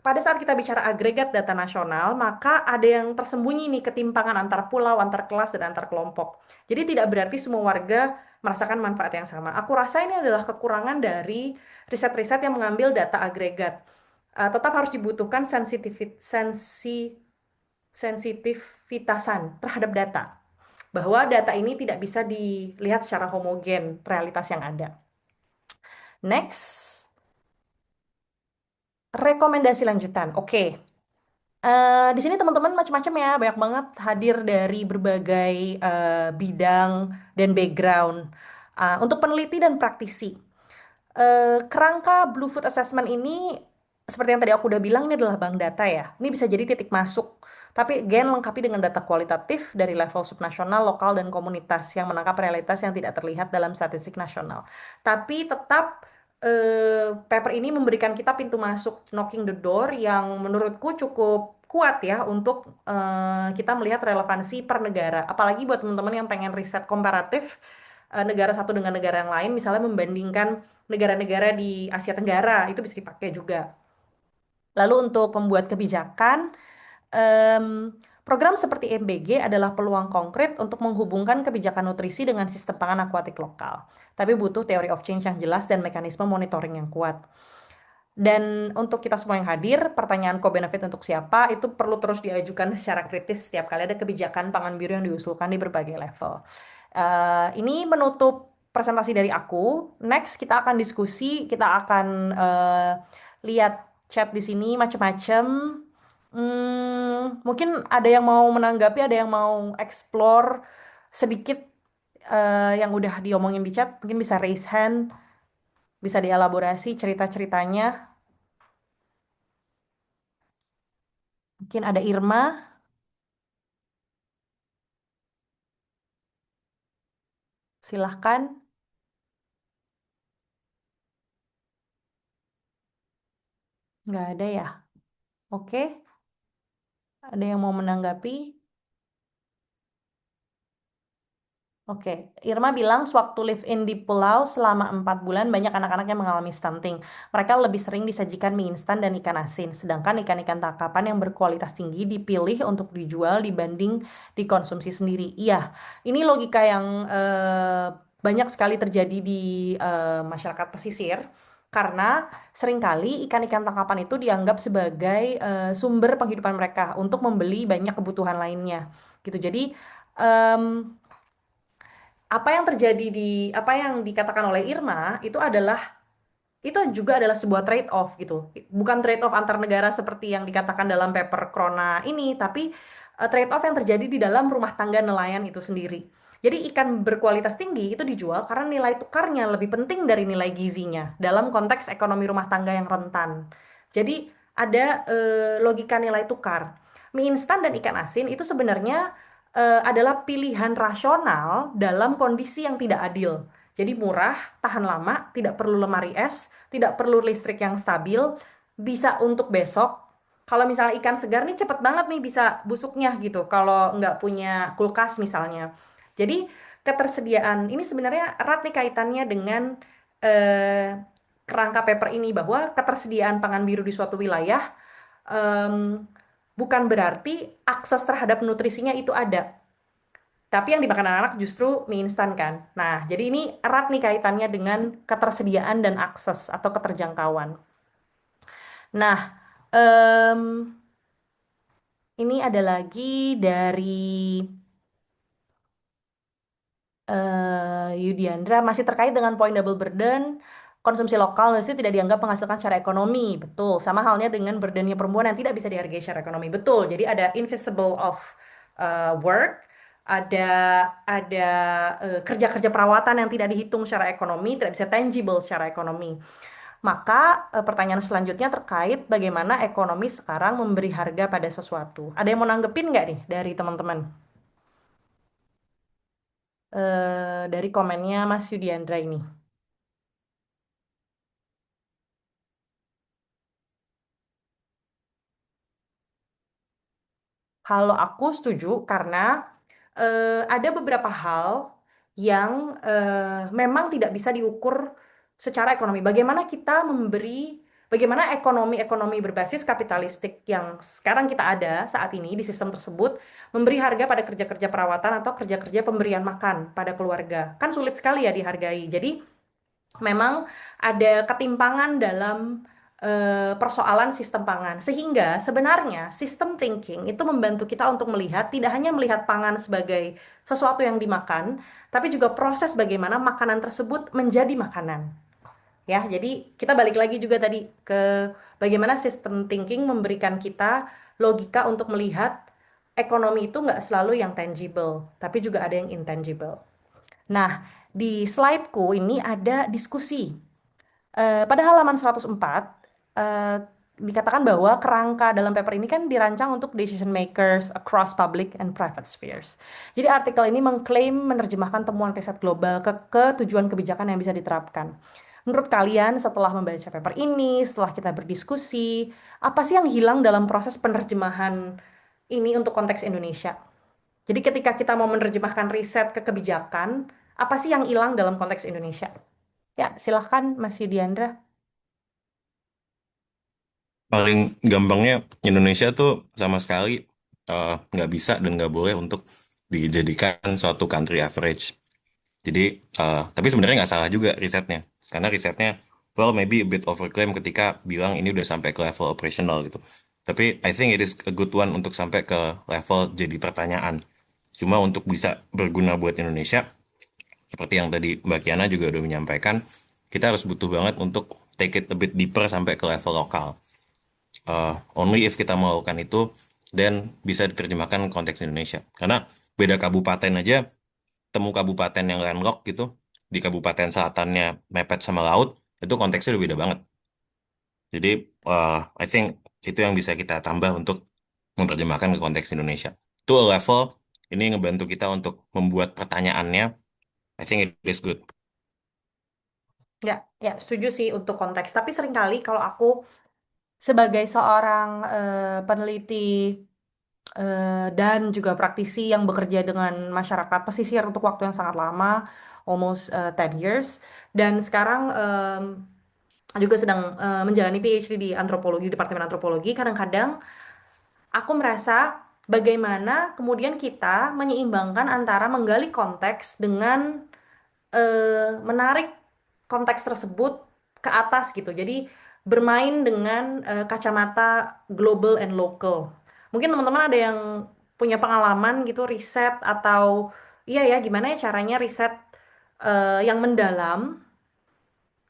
pada saat kita bicara agregat data nasional, maka ada yang tersembunyi nih ketimpangan antar pulau, antar kelas, dan antar kelompok. Jadi tidak berarti semua warga merasakan manfaat yang sama. Aku rasa ini adalah kekurangan dari riset-riset yang mengambil data agregat. Tetap harus dibutuhkan sensitivitasan terhadap data. Bahwa data ini tidak bisa dilihat secara homogen realitas yang ada. Next, rekomendasi lanjutan. Oke. Di sini teman-teman macam-macam ya, banyak banget hadir dari berbagai bidang dan background. Untuk peneliti dan praktisi. Kerangka Blue Food Assessment ini, seperti yang tadi aku udah bilang, ini adalah bank data ya. Ini bisa jadi titik masuk. Tapi gen lengkapi dengan data kualitatif dari level subnasional, lokal, dan komunitas yang menangkap realitas yang tidak terlihat dalam statistik nasional. Tapi tetap paper ini memberikan kita pintu masuk, knocking the door, yang menurutku cukup kuat ya untuk kita melihat relevansi per negara. Apalagi buat teman-teman yang pengen riset komparatif negara satu dengan negara yang lain, misalnya membandingkan negara-negara di Asia Tenggara, itu bisa dipakai juga. Lalu untuk pembuat kebijakan, em, program seperti MBG adalah peluang konkret untuk menghubungkan kebijakan nutrisi dengan sistem pangan akuatik lokal. Tapi butuh theory of change yang jelas dan mekanisme monitoring yang kuat. Dan untuk kita semua yang hadir, pertanyaan co-benefit untuk siapa itu perlu terus diajukan secara kritis setiap kali ada kebijakan pangan biru yang diusulkan di berbagai level. Ini menutup presentasi dari aku. Next kita akan diskusi, kita akan lihat chat di sini macam-macam. Mungkin ada yang mau menanggapi, ada yang mau explore sedikit yang udah diomongin di chat. Mungkin bisa raise hand, bisa dielaborasi cerita-ceritanya. Mungkin ada Irma, silahkan. Nggak ada ya? Oke, ada yang mau menanggapi? Oke, Irma bilang sewaktu live in di pulau selama 4 bulan banyak anak-anak yang mengalami stunting. Mereka lebih sering disajikan mie instan dan ikan asin, sedangkan ikan-ikan tangkapan yang berkualitas tinggi dipilih untuk dijual dibanding dikonsumsi sendiri. Iya, ini logika yang banyak sekali terjadi di masyarakat pesisir. Karena seringkali ikan-ikan tangkapan itu dianggap sebagai sumber penghidupan mereka untuk membeli banyak kebutuhan lainnya, gitu. Jadi em, apa yang terjadi apa yang dikatakan oleh Irma itu juga adalah sebuah trade off gitu. Bukan trade off antar negara seperti yang dikatakan dalam paper Krona ini, tapi trade off yang terjadi di dalam rumah tangga nelayan itu sendiri. Jadi ikan berkualitas tinggi itu dijual karena nilai tukarnya lebih penting dari nilai gizinya dalam konteks ekonomi rumah tangga yang rentan. Jadi ada logika nilai tukar. Mie instan dan ikan asin itu sebenarnya adalah pilihan rasional dalam kondisi yang tidak adil. Jadi murah, tahan lama, tidak perlu lemari es, tidak perlu listrik yang stabil, bisa untuk besok. Kalau misalnya ikan segar nih cepet banget nih bisa busuknya gitu. Kalau nggak punya kulkas misalnya. Jadi ketersediaan ini sebenarnya erat nih kaitannya dengan eh, kerangka paper ini bahwa ketersediaan pangan biru di suatu wilayah em, bukan berarti akses terhadap nutrisinya itu ada. Tapi yang dimakan anak-anak justru mie instan kan. Nah, jadi ini erat nih kaitannya dengan ketersediaan dan akses atau keterjangkauan. Nah, em, ini ada lagi dari Yudiandra, masih terkait dengan point double burden, konsumsi lokal sih tidak dianggap menghasilkan secara ekonomi. Betul, sama halnya dengan burdennya perempuan yang tidak bisa dihargai secara ekonomi. Betul, jadi ada invisible of work, ada ada kerja-kerja perawatan yang tidak dihitung secara ekonomi, tidak bisa tangible secara ekonomi. Maka pertanyaan selanjutnya terkait bagaimana ekonomi sekarang memberi harga pada sesuatu. Ada yang mau nanggepin nggak nih dari teman-teman? Dari komennya Mas Yudiandra ini. Kalau aku setuju karena ada beberapa hal yang memang tidak bisa diukur secara ekonomi. Bagaimana kita bagaimana ekonomi-ekonomi berbasis kapitalistik yang sekarang kita ada saat ini di sistem tersebut memberi harga pada kerja-kerja perawatan atau kerja-kerja pemberian makan pada keluarga. Kan sulit sekali ya dihargai. Jadi memang ada ketimpangan dalam persoalan sistem pangan. Sehingga sebenarnya sistem thinking itu membantu kita untuk melihat, tidak hanya melihat pangan sebagai sesuatu yang dimakan, tapi juga proses bagaimana makanan tersebut menjadi makanan. Ya, jadi kita balik lagi juga tadi ke bagaimana sistem thinking memberikan kita logika untuk melihat ekonomi itu nggak selalu yang tangible, tapi juga ada yang intangible. Nah, di slideku ini ada diskusi. Pada halaman 104, eh, dikatakan bahwa kerangka dalam paper ini kan dirancang untuk decision makers across public and private spheres. Jadi artikel ini mengklaim menerjemahkan temuan riset global ke tujuan kebijakan yang bisa diterapkan. Menurut kalian setelah membaca paper ini, setelah kita berdiskusi, apa sih yang hilang dalam proses penerjemahan ini untuk konteks Indonesia? Jadi ketika kita mau menerjemahkan riset ke kebijakan, apa sih yang hilang dalam konteks Indonesia? Ya, silahkan Mas Yudiandra. Paling gampangnya Indonesia tuh sama sekali nggak bisa dan nggak boleh untuk dijadikan suatu country average. Jadi, tapi sebenarnya nggak salah juga risetnya. Karena risetnya, well, maybe a bit overclaim ketika bilang ini udah sampai ke level operational gitu. Tapi I think it is a good one untuk sampai ke level jadi pertanyaan. Cuma untuk bisa berguna buat Indonesia, seperti yang tadi Mbak Kiana juga udah menyampaikan, kita harus butuh banget untuk take it a bit deeper sampai ke level lokal. Only if kita melakukan itu, dan bisa diterjemahkan konteks Indonesia. Karena beda kabupaten aja, temu kabupaten yang landlocked gitu, di kabupaten selatannya mepet sama laut, itu konteksnya udah beda banget. Jadi, I think itu yang bisa kita tambah untuk menerjemahkan ke konteks Indonesia. Itu level, ini ngebantu kita untuk membuat pertanyaannya, I think it is good. Ya, ya, setuju sih untuk konteks. Tapi seringkali kalau aku sebagai seorang peneliti dan juga praktisi yang bekerja dengan masyarakat pesisir untuk waktu yang sangat lama, almost 10 years, dan sekarang juga sedang menjalani PhD di antropologi, di Departemen Antropologi, kadang-kadang aku merasa bagaimana kemudian kita menyeimbangkan antara menggali konteks dengan menarik konteks tersebut ke atas gitu. Jadi bermain dengan kacamata global and local. Mungkin teman-teman ada yang punya pengalaman gitu riset atau iya ya gimana ya caranya riset yang mendalam,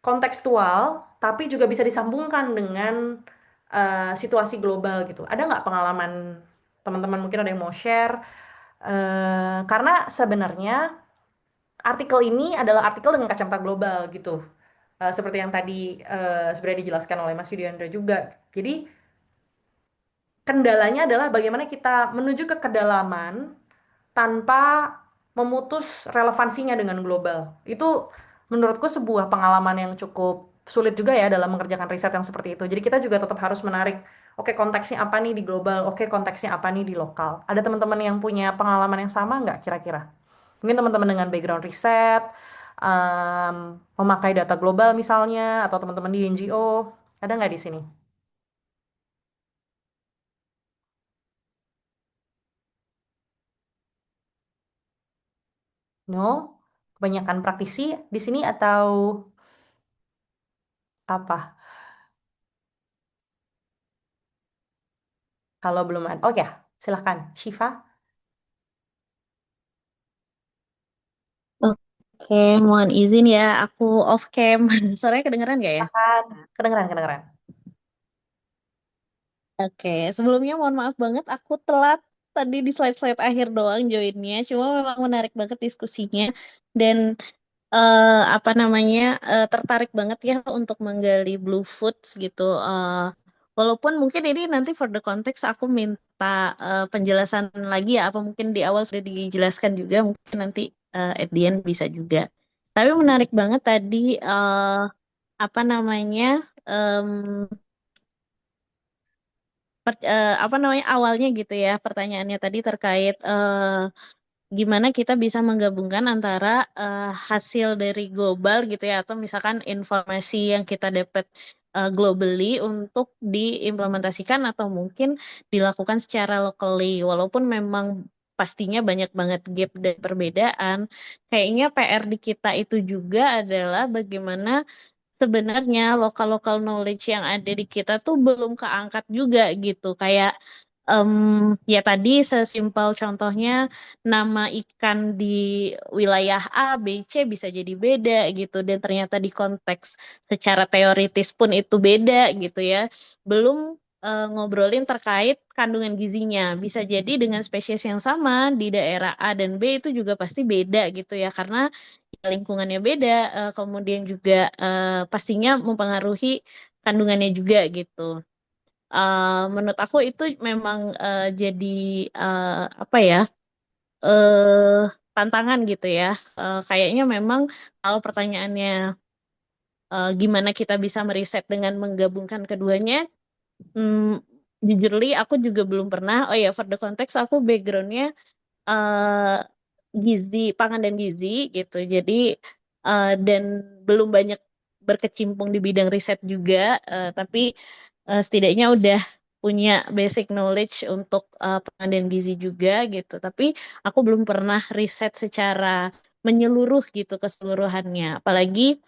kontekstual, tapi juga bisa disambungkan dengan situasi global gitu. Ada nggak pengalaman teman-teman mungkin ada yang mau share? Karena sebenarnya artikel ini adalah artikel dengan kacamata global gitu. Seperti yang tadi sebenarnya dijelaskan oleh Mas Yudiandra juga. Jadi kendalanya adalah bagaimana kita menuju ke kedalaman tanpa memutus relevansinya dengan global. Itu menurutku sebuah pengalaman yang cukup sulit juga ya dalam mengerjakan riset yang seperti itu. Jadi kita juga tetap harus menarik, oke konteksnya apa nih di global, oke konteksnya apa nih di lokal. Ada teman-teman yang punya pengalaman yang sama nggak kira-kira? Mungkin teman-teman dengan background riset, memakai data global misalnya, atau teman-teman di NGO, ada nggak di sini? No? Kebanyakan praktisi di sini atau apa? Kalau belum ada, oh ya, silahkan. Shiva, Oke, mohon izin ya, aku off cam. Suaranya kedengeran nggak ya? silahkan. Kedengeran, kedengeran. Oke, sebelumnya mohon maaf banget aku telat tadi di slide-slide akhir doang joinnya. Cuma memang menarik banget diskusinya dan apa namanya tertarik banget ya untuk menggali Blue Foods gitu. Walaupun mungkin ini nanti for the context aku minta penjelasan lagi ya. Apa mungkin di awal sudah dijelaskan juga, mungkin nanti at the end bisa juga. Tapi menarik banget tadi apa namanya apa namanya awalnya gitu ya pertanyaannya tadi terkait gimana kita bisa menggabungkan antara hasil dari global gitu ya atau misalkan informasi yang kita dapat globally untuk diimplementasikan atau mungkin dilakukan secara locally walaupun memang pastinya banyak banget gap dan perbedaan kayaknya PR di kita itu juga adalah bagaimana sebenarnya lokal-lokal knowledge yang ada di kita tuh belum keangkat juga gitu. Kayak em, ya tadi sesimpel contohnya nama ikan di wilayah A, B, C bisa jadi beda gitu. Dan ternyata di konteks secara teoritis pun itu beda gitu ya. Belum ngobrolin terkait kandungan gizinya. Bisa jadi dengan spesies yang sama di daerah A dan B itu juga pasti beda gitu ya. Karena lingkungannya beda, kemudian juga pastinya mempengaruhi kandungannya juga gitu. Menurut aku itu memang jadi apa ya eh tantangan gitu ya. Kayaknya memang kalau pertanyaannya gimana kita bisa meriset dengan menggabungkan keduanya, hmm, jujurly aku juga belum pernah. Oh ya, for the context aku backgroundnya eh gizi, pangan dan gizi gitu. Jadi dan belum banyak berkecimpung di bidang riset juga, tapi setidaknya udah punya basic knowledge untuk pangan dan gizi juga gitu. Tapi aku belum pernah riset secara menyeluruh gitu keseluruhannya. Apalagi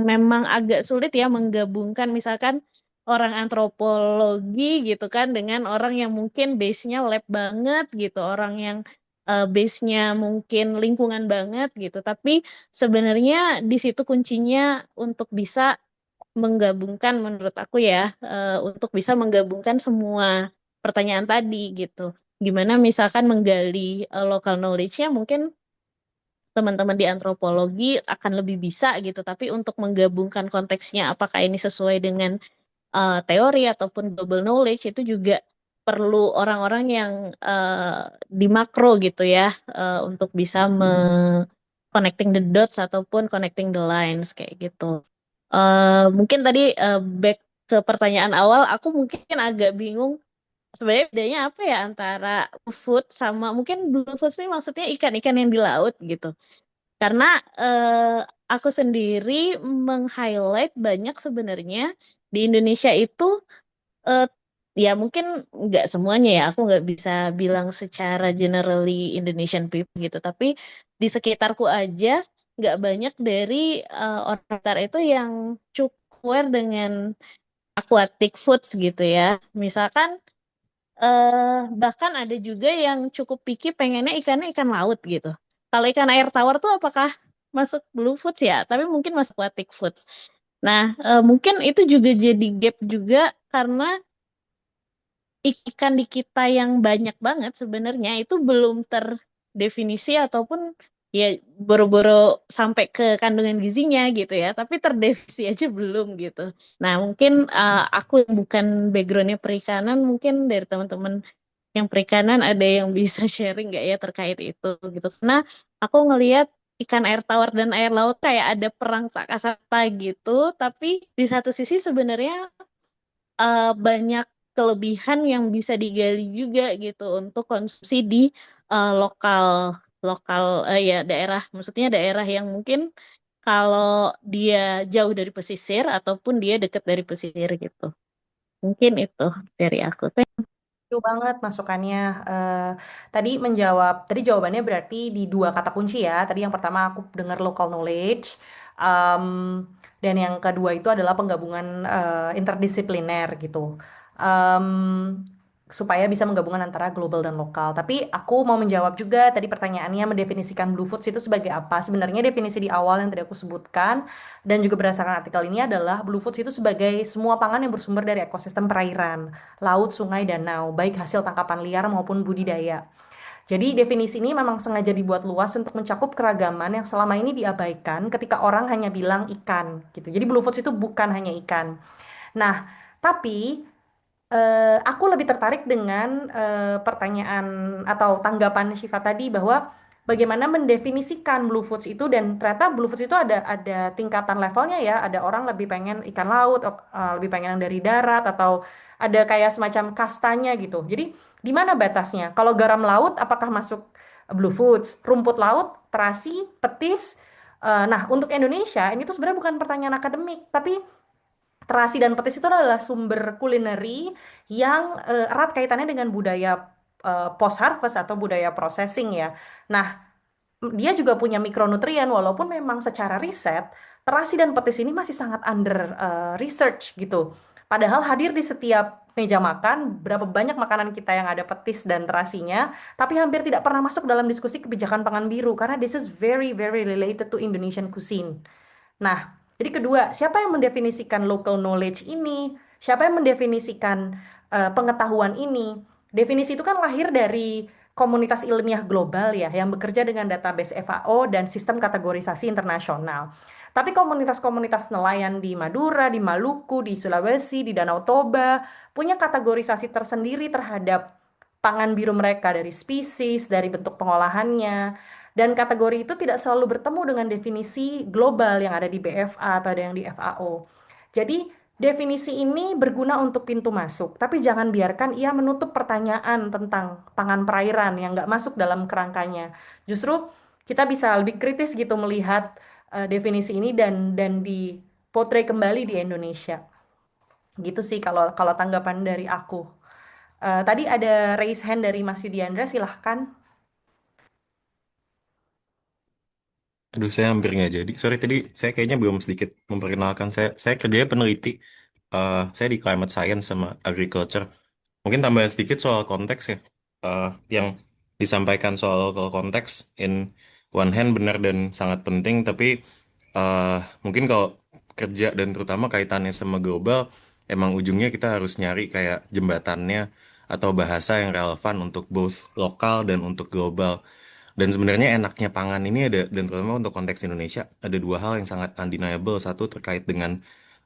memang agak sulit ya menggabungkan misalkan orang antropologi gitu kan dengan orang yang mungkin base-nya lab banget gitu, orang yang base-nya mungkin lingkungan banget gitu. Tapi sebenarnya di situ kuncinya untuk bisa menggabungkan menurut aku ya, untuk bisa menggabungkan semua pertanyaan tadi gitu. Gimana misalkan menggali local knowledge-nya mungkin teman-teman di antropologi akan lebih bisa gitu, tapi untuk menggabungkan konteksnya apakah ini sesuai dengan teori ataupun global knowledge itu juga perlu orang-orang yang di makro gitu ya, untuk bisa connecting the dots ataupun connecting the lines kayak gitu. Mungkin tadi back ke pertanyaan awal, aku mungkin agak bingung sebenarnya bedanya apa ya antara food sama mungkin blue food ini maksudnya ikan-ikan yang di laut gitu. Karena aku sendiri meng-highlight banyak sebenarnya di Indonesia itu eh, ya mungkin nggak semuanya ya, aku nggak bisa bilang secara generally Indonesian people gitu, tapi di sekitarku aja nggak banyak dari orang sekitar itu yang cukup aware dengan aquatic foods gitu ya. Misalkan bahkan ada juga yang cukup picky pengennya ikannya ikan laut gitu. Kalau ikan air tawar tuh apakah masuk blue foods ya? Tapi mungkin masuk aquatic foods. Nah, mungkin itu juga jadi gap juga karena ikan di kita yang banyak banget sebenarnya itu belum terdefinisi ataupun ya boro-boro sampai ke kandungan gizinya gitu ya, tapi terdefinisi aja belum gitu. Nah, mungkin aku yang bukan backgroundnya perikanan, mungkin dari teman-teman yang perikanan ada yang bisa sharing nggak ya terkait itu gitu. Karena aku ngelihat ikan air tawar dan air laut kayak ada perang tak kasata gitu, tapi di satu sisi sebenarnya banyak kelebihan yang bisa digali juga gitu untuk konsumsi di lokal lokal ya daerah, maksudnya daerah yang mungkin kalau dia jauh dari pesisir ataupun dia dekat dari pesisir gitu. Mungkin itu dari aku. Setuju banget masukannya. Eh, tadi jawabannya berarti di dua kata kunci ya. Tadi yang pertama aku dengar local knowledge, Em, dan yang kedua itu adalah penggabungan interdisipliner gitu. Em, supaya bisa menggabungkan antara global dan lokal. Tapi aku mau menjawab juga tadi pertanyaannya mendefinisikan blue foods itu sebagai apa. Sebenarnya definisi di awal yang tadi aku sebutkan dan juga berdasarkan artikel ini adalah blue foods itu sebagai semua pangan yang bersumber dari ekosistem perairan laut, sungai, danau, baik hasil tangkapan liar maupun budidaya. Jadi definisi ini memang sengaja dibuat luas untuk mencakup keragaman yang selama ini diabaikan ketika orang hanya bilang ikan gitu. Jadi blue foods itu bukan hanya ikan. Nah, tapi aku lebih tertarik dengan pertanyaan atau tanggapan Syifa tadi bahwa bagaimana mendefinisikan blue foods itu dan ternyata blue foods itu ada tingkatan levelnya ya. Ada orang lebih pengen ikan laut, lebih pengen yang dari darat atau ada kayak semacam kastanya gitu. Jadi di mana batasnya? Kalau garam laut apakah masuk blue foods? Rumput laut, terasi, petis. Nah, untuk Indonesia ini tuh sebenarnya bukan pertanyaan akademik, tapi terasi dan petis itu adalah sumber kulineri yang erat kaitannya dengan budaya post harvest atau budaya processing ya. Nah, dia juga punya mikronutrien walaupun memang secara riset terasi dan petis ini masih sangat under research gitu. Padahal hadir di setiap meja makan, berapa banyak makanan kita yang ada petis dan terasinya, tapi hampir tidak pernah masuk dalam diskusi kebijakan pangan biru karena this is very very related to Indonesian cuisine. Nah, jadi kedua, siapa yang mendefinisikan local knowledge ini? Siapa yang mendefinisikan pengetahuan ini? Definisi itu kan lahir dari komunitas ilmiah global ya, yang bekerja dengan database FAO dan sistem kategorisasi internasional. Tapi komunitas-komunitas nelayan di Madura, di Maluku, di Sulawesi, di Danau Toba punya kategorisasi tersendiri terhadap pangan biru mereka dari spesies, dari bentuk pengolahannya. Dan kategori itu tidak selalu bertemu dengan definisi global yang ada di BFA atau ada yang di FAO. Jadi definisi ini berguna untuk pintu masuk, tapi jangan biarkan ia menutup pertanyaan tentang pangan perairan yang nggak masuk dalam kerangkanya. Justru kita bisa lebih kritis gitu melihat definisi ini dan dipotret kembali di Indonesia. Gitu sih kalau kalau tanggapan dari aku. Tadi ada raise hand dari Mas Yudiandra, silahkan. Aduh, saya hampir nggak jadi. Sorry, tadi saya kayaknya belum sedikit memperkenalkan. Saya kerjanya peneliti. Saya di climate science sama agriculture. Mungkin tambahan sedikit soal konteks ya. Yang disampaikan soal konteks in one hand benar dan sangat penting, tapi eh, mungkin kalau kerja dan terutama kaitannya sama global, emang ujungnya kita harus nyari kayak jembatannya atau bahasa yang relevan untuk both lokal dan untuk global. Dan sebenarnya enaknya pangan ini ada, dan terutama untuk konteks Indonesia, ada dua hal yang sangat undeniable. Satu terkait dengan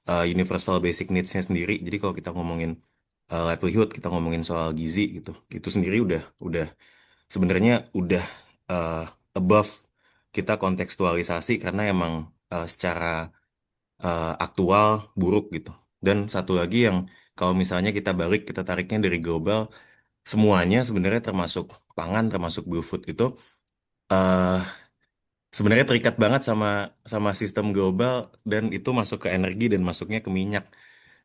universal basic needs-nya sendiri. Jadi kalau kita ngomongin livelihood, kita ngomongin soal gizi gitu, itu sendiri udah sebenarnya udah uh, above kita kontekstualisasi karena emang secara aktual buruk gitu. Dan satu lagi yang kalau misalnya kita balik, kita tariknya dari global, semuanya sebenarnya termasuk pangan, termasuk GoFood itu eh sebenarnya terikat banget sama sama sistem global dan itu masuk ke energi dan masuknya ke minyak.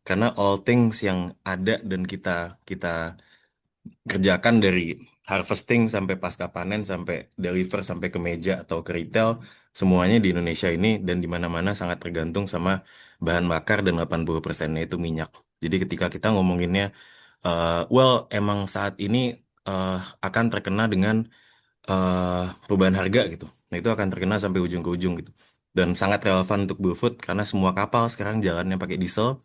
Karena all things yang ada dan kita kita kerjakan dari harvesting sampai pasca panen sampai deliver sampai ke meja atau ke retail semuanya di Indonesia ini dan di mana-mana sangat tergantung sama bahan bakar dan 80%-nya itu minyak. Jadi ketika kita ngomonginnya well emang saat ini eh, akan terkena dengan perubahan harga gitu. Nah, itu akan terkena sampai ujung ke ujung gitu. Dan sangat relevan untuk GoFood karena semua kapal sekarang jalannya pakai diesel.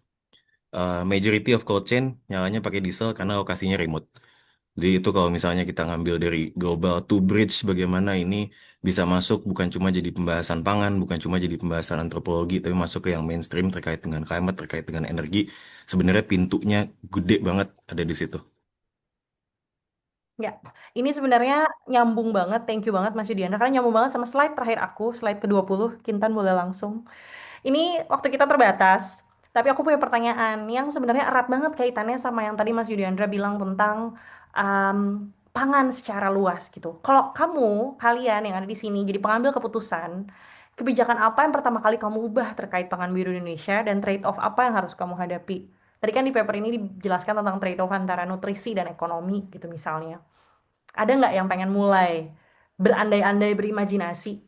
Majority of cold chain nyalanya pakai diesel karena lokasinya remote. Jadi itu kalau misalnya kita ngambil dari global to bridge bagaimana ini bisa masuk bukan cuma jadi pembahasan pangan, bukan cuma jadi pembahasan antropologi, tapi masuk ke yang mainstream terkait dengan climate, terkait dengan energi. Sebenarnya pintunya gede banget ada di situ. Ya, ini sebenarnya nyambung banget. Thank you banget Mas Yudiana karena nyambung banget sama slide terakhir aku, slide ke-20. Kintan boleh langsung. Ini waktu kita terbatas, tapi aku punya pertanyaan yang sebenarnya erat banget kaitannya sama yang tadi Mas Yudiandra bilang tentang um, pangan secara luas gitu. Kalau kalian yang ada di sini jadi pengambil keputusan, kebijakan apa yang pertama kali kamu ubah terkait pangan biru Indonesia dan trade-off apa yang harus kamu hadapi? Tadi kan di paper ini dijelaskan tentang trade-off antara nutrisi dan ekonomi gitu misalnya. Ada nggak yang pengen mulai berandai-andai berimajinasi?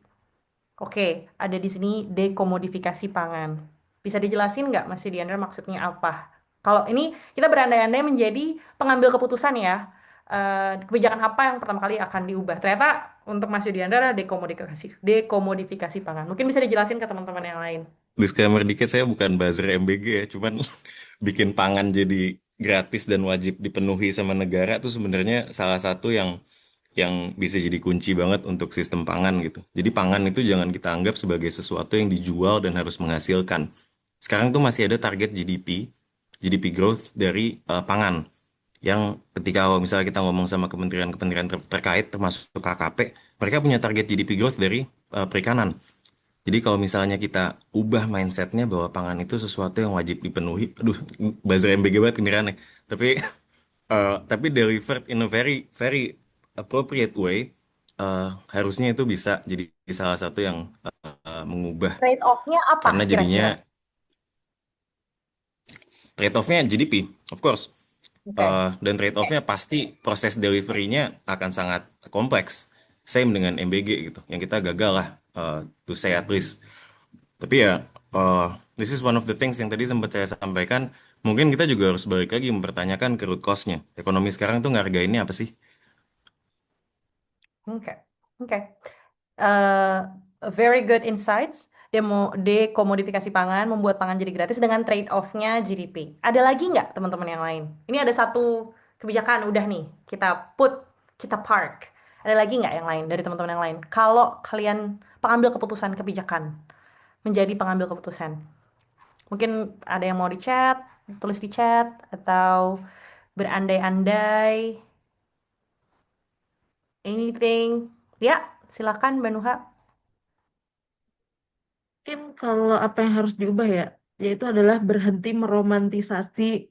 Oke, ada di sini dekomodifikasi pangan. Bisa dijelasin nggak Mas Diandra maksudnya apa? Kalau ini kita berandai-andai menjadi pengambil keputusan ya, kebijakan apa yang pertama kali akan diubah? Ternyata untuk Mas Diandra ada dekomodifikasi pangan. Mungkin bisa dijelasin ke teman-teman yang lain. Disclaimer dikit, saya bukan buzzer MBG ya, cuman bikin pangan jadi gratis dan wajib dipenuhi sama negara tuh sebenarnya salah satu yang bisa jadi kunci banget untuk sistem pangan gitu. Jadi pangan itu jangan kita anggap sebagai sesuatu yang dijual dan harus menghasilkan. Sekarang tuh masih ada target GDP growth dari pangan. Yang ketika kalau misalnya kita ngomong sama kementerian-kementerian terkait termasuk KKP, mereka punya target GDP growth dari perikanan. Jadi kalau misalnya kita ubah mindsetnya bahwa pangan itu sesuatu yang wajib dipenuhi, aduh, buzzer MBG banget kedengerannya. Tapi tapi delivered in a very very appropriate way, harusnya itu bisa jadi salah satu yang mengubah Trade-off-nya apa karena jadinya kira-kira? trade-off-nya GDP, of course. Oke. Dan trade-off-nya pasti proses delivery-nya akan sangat kompleks. Same dengan MBG gitu, yang kita gagal lah to say at least. Tapi ya, uh, this is one of the things yang tadi sempat saya sampaikan. Mungkin kita juga harus balik lagi mempertanyakan ke root cause-nya. Ekonomi sekarang tuh ngargainnya apa sih? Oke, oke. eh Very good insights. Dekomodifikasi pangan, membuat pangan jadi gratis dengan trade-off-nya GDP. Ada lagi nggak teman-teman yang lain? Ini ada satu kebijakan, udah nih, kita park. Ada lagi nggak yang lain dari teman-teman yang lain? Kalau kalian pengambil keputusan kebijakan, menjadi pengambil keputusan. Mungkin ada yang mau di chat, tulis di chat, atau berandai-andai, anything. Ya, silakan Mbak Nuha. Mungkin kalau apa yang harus diubah ya, yaitu adalah berhenti meromantisasi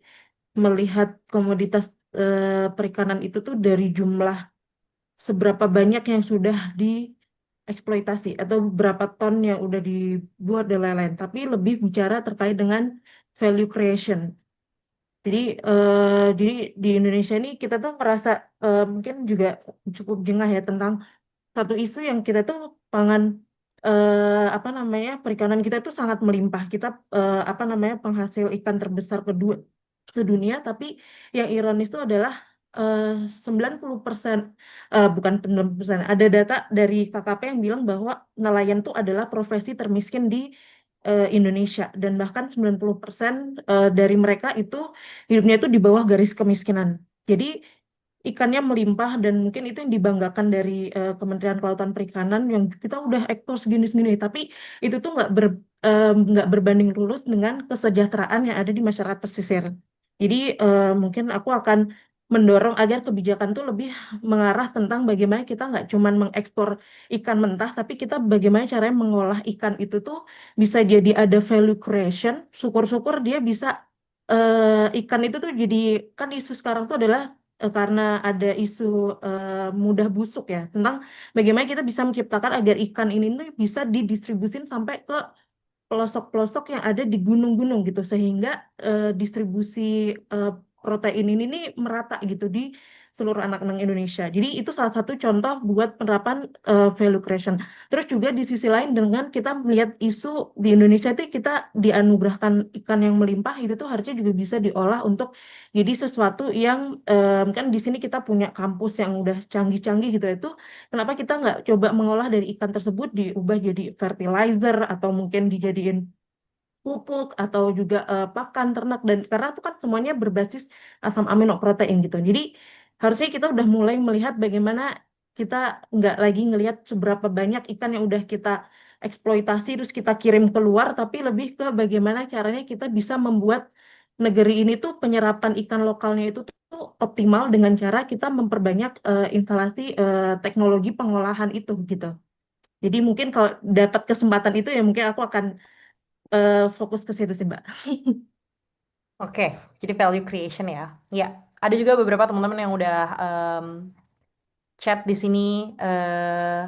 melihat komoditas perikanan itu tuh dari jumlah seberapa banyak yang sudah dieksploitasi atau berapa ton yang udah dibuat dan lain-lain, tapi lebih bicara terkait dengan value creation. Jadi, jadi di Indonesia ini kita tuh merasa mungkin juga cukup jengah ya tentang satu isu yang kita tuh pangan apa namanya perikanan kita tuh sangat melimpah. Kita apa namanya penghasil ikan terbesar kedua sedunia, tapi yang ironis itu adalah eh, 90% bukan 90%, ada data dari KKP yang bilang bahwa nelayan tuh adalah profesi termiskin di Indonesia, dan bahkan 90% dari mereka itu hidupnya itu di bawah garis kemiskinan. Jadi ikannya melimpah, dan mungkin itu yang dibanggakan dari Kementerian Kelautan Perikanan yang kita udah ekspor segini-segini, tapi itu tuh nggak berbanding lurus dengan kesejahteraan yang ada di masyarakat pesisir. Jadi mungkin aku akan mendorong agar kebijakan tuh lebih mengarah tentang bagaimana kita nggak cuman mengekspor ikan mentah, tapi kita bagaimana caranya mengolah ikan itu tuh bisa jadi ada value creation. Syukur-syukur dia bisa ikan itu tuh jadi, kan isu sekarang tuh adalah karena ada isu mudah busuk ya, tentang bagaimana kita bisa menciptakan agar ikan ini tuh bisa didistribusin sampai ke pelosok-pelosok yang ada di gunung-gunung gitu, sehingga distribusi eh, protein ini nih merata gitu di seluruh anak-anak Indonesia. Jadi itu salah satu contoh buat penerapan value creation. Terus juga di sisi lain, dengan kita melihat isu di Indonesia itu kita dianugerahkan ikan yang melimpah, itu tuh harusnya juga bisa diolah untuk jadi sesuatu yang kan di sini kita punya kampus yang udah canggih-canggih gitu, itu kenapa kita nggak coba mengolah dari ikan tersebut diubah jadi fertilizer, atau mungkin dijadiin pupuk, atau juga pakan ternak, dan karena itu kan semuanya berbasis asam amino protein gitu. Jadi harusnya kita udah mulai melihat bagaimana kita nggak lagi ngelihat seberapa banyak ikan yang udah kita eksploitasi terus kita kirim keluar, tapi lebih ke bagaimana caranya kita bisa membuat negeri ini tuh penyerapan ikan lokalnya itu tuh optimal dengan cara kita memperbanyak instalasi teknologi pengolahan itu gitu. Jadi mungkin kalau dapat kesempatan itu ya mungkin aku akan fokus ke situ sih, Mbak. Oke, jadi value creation ya. Ya, ada juga beberapa teman-teman yang udah chat di sini. eh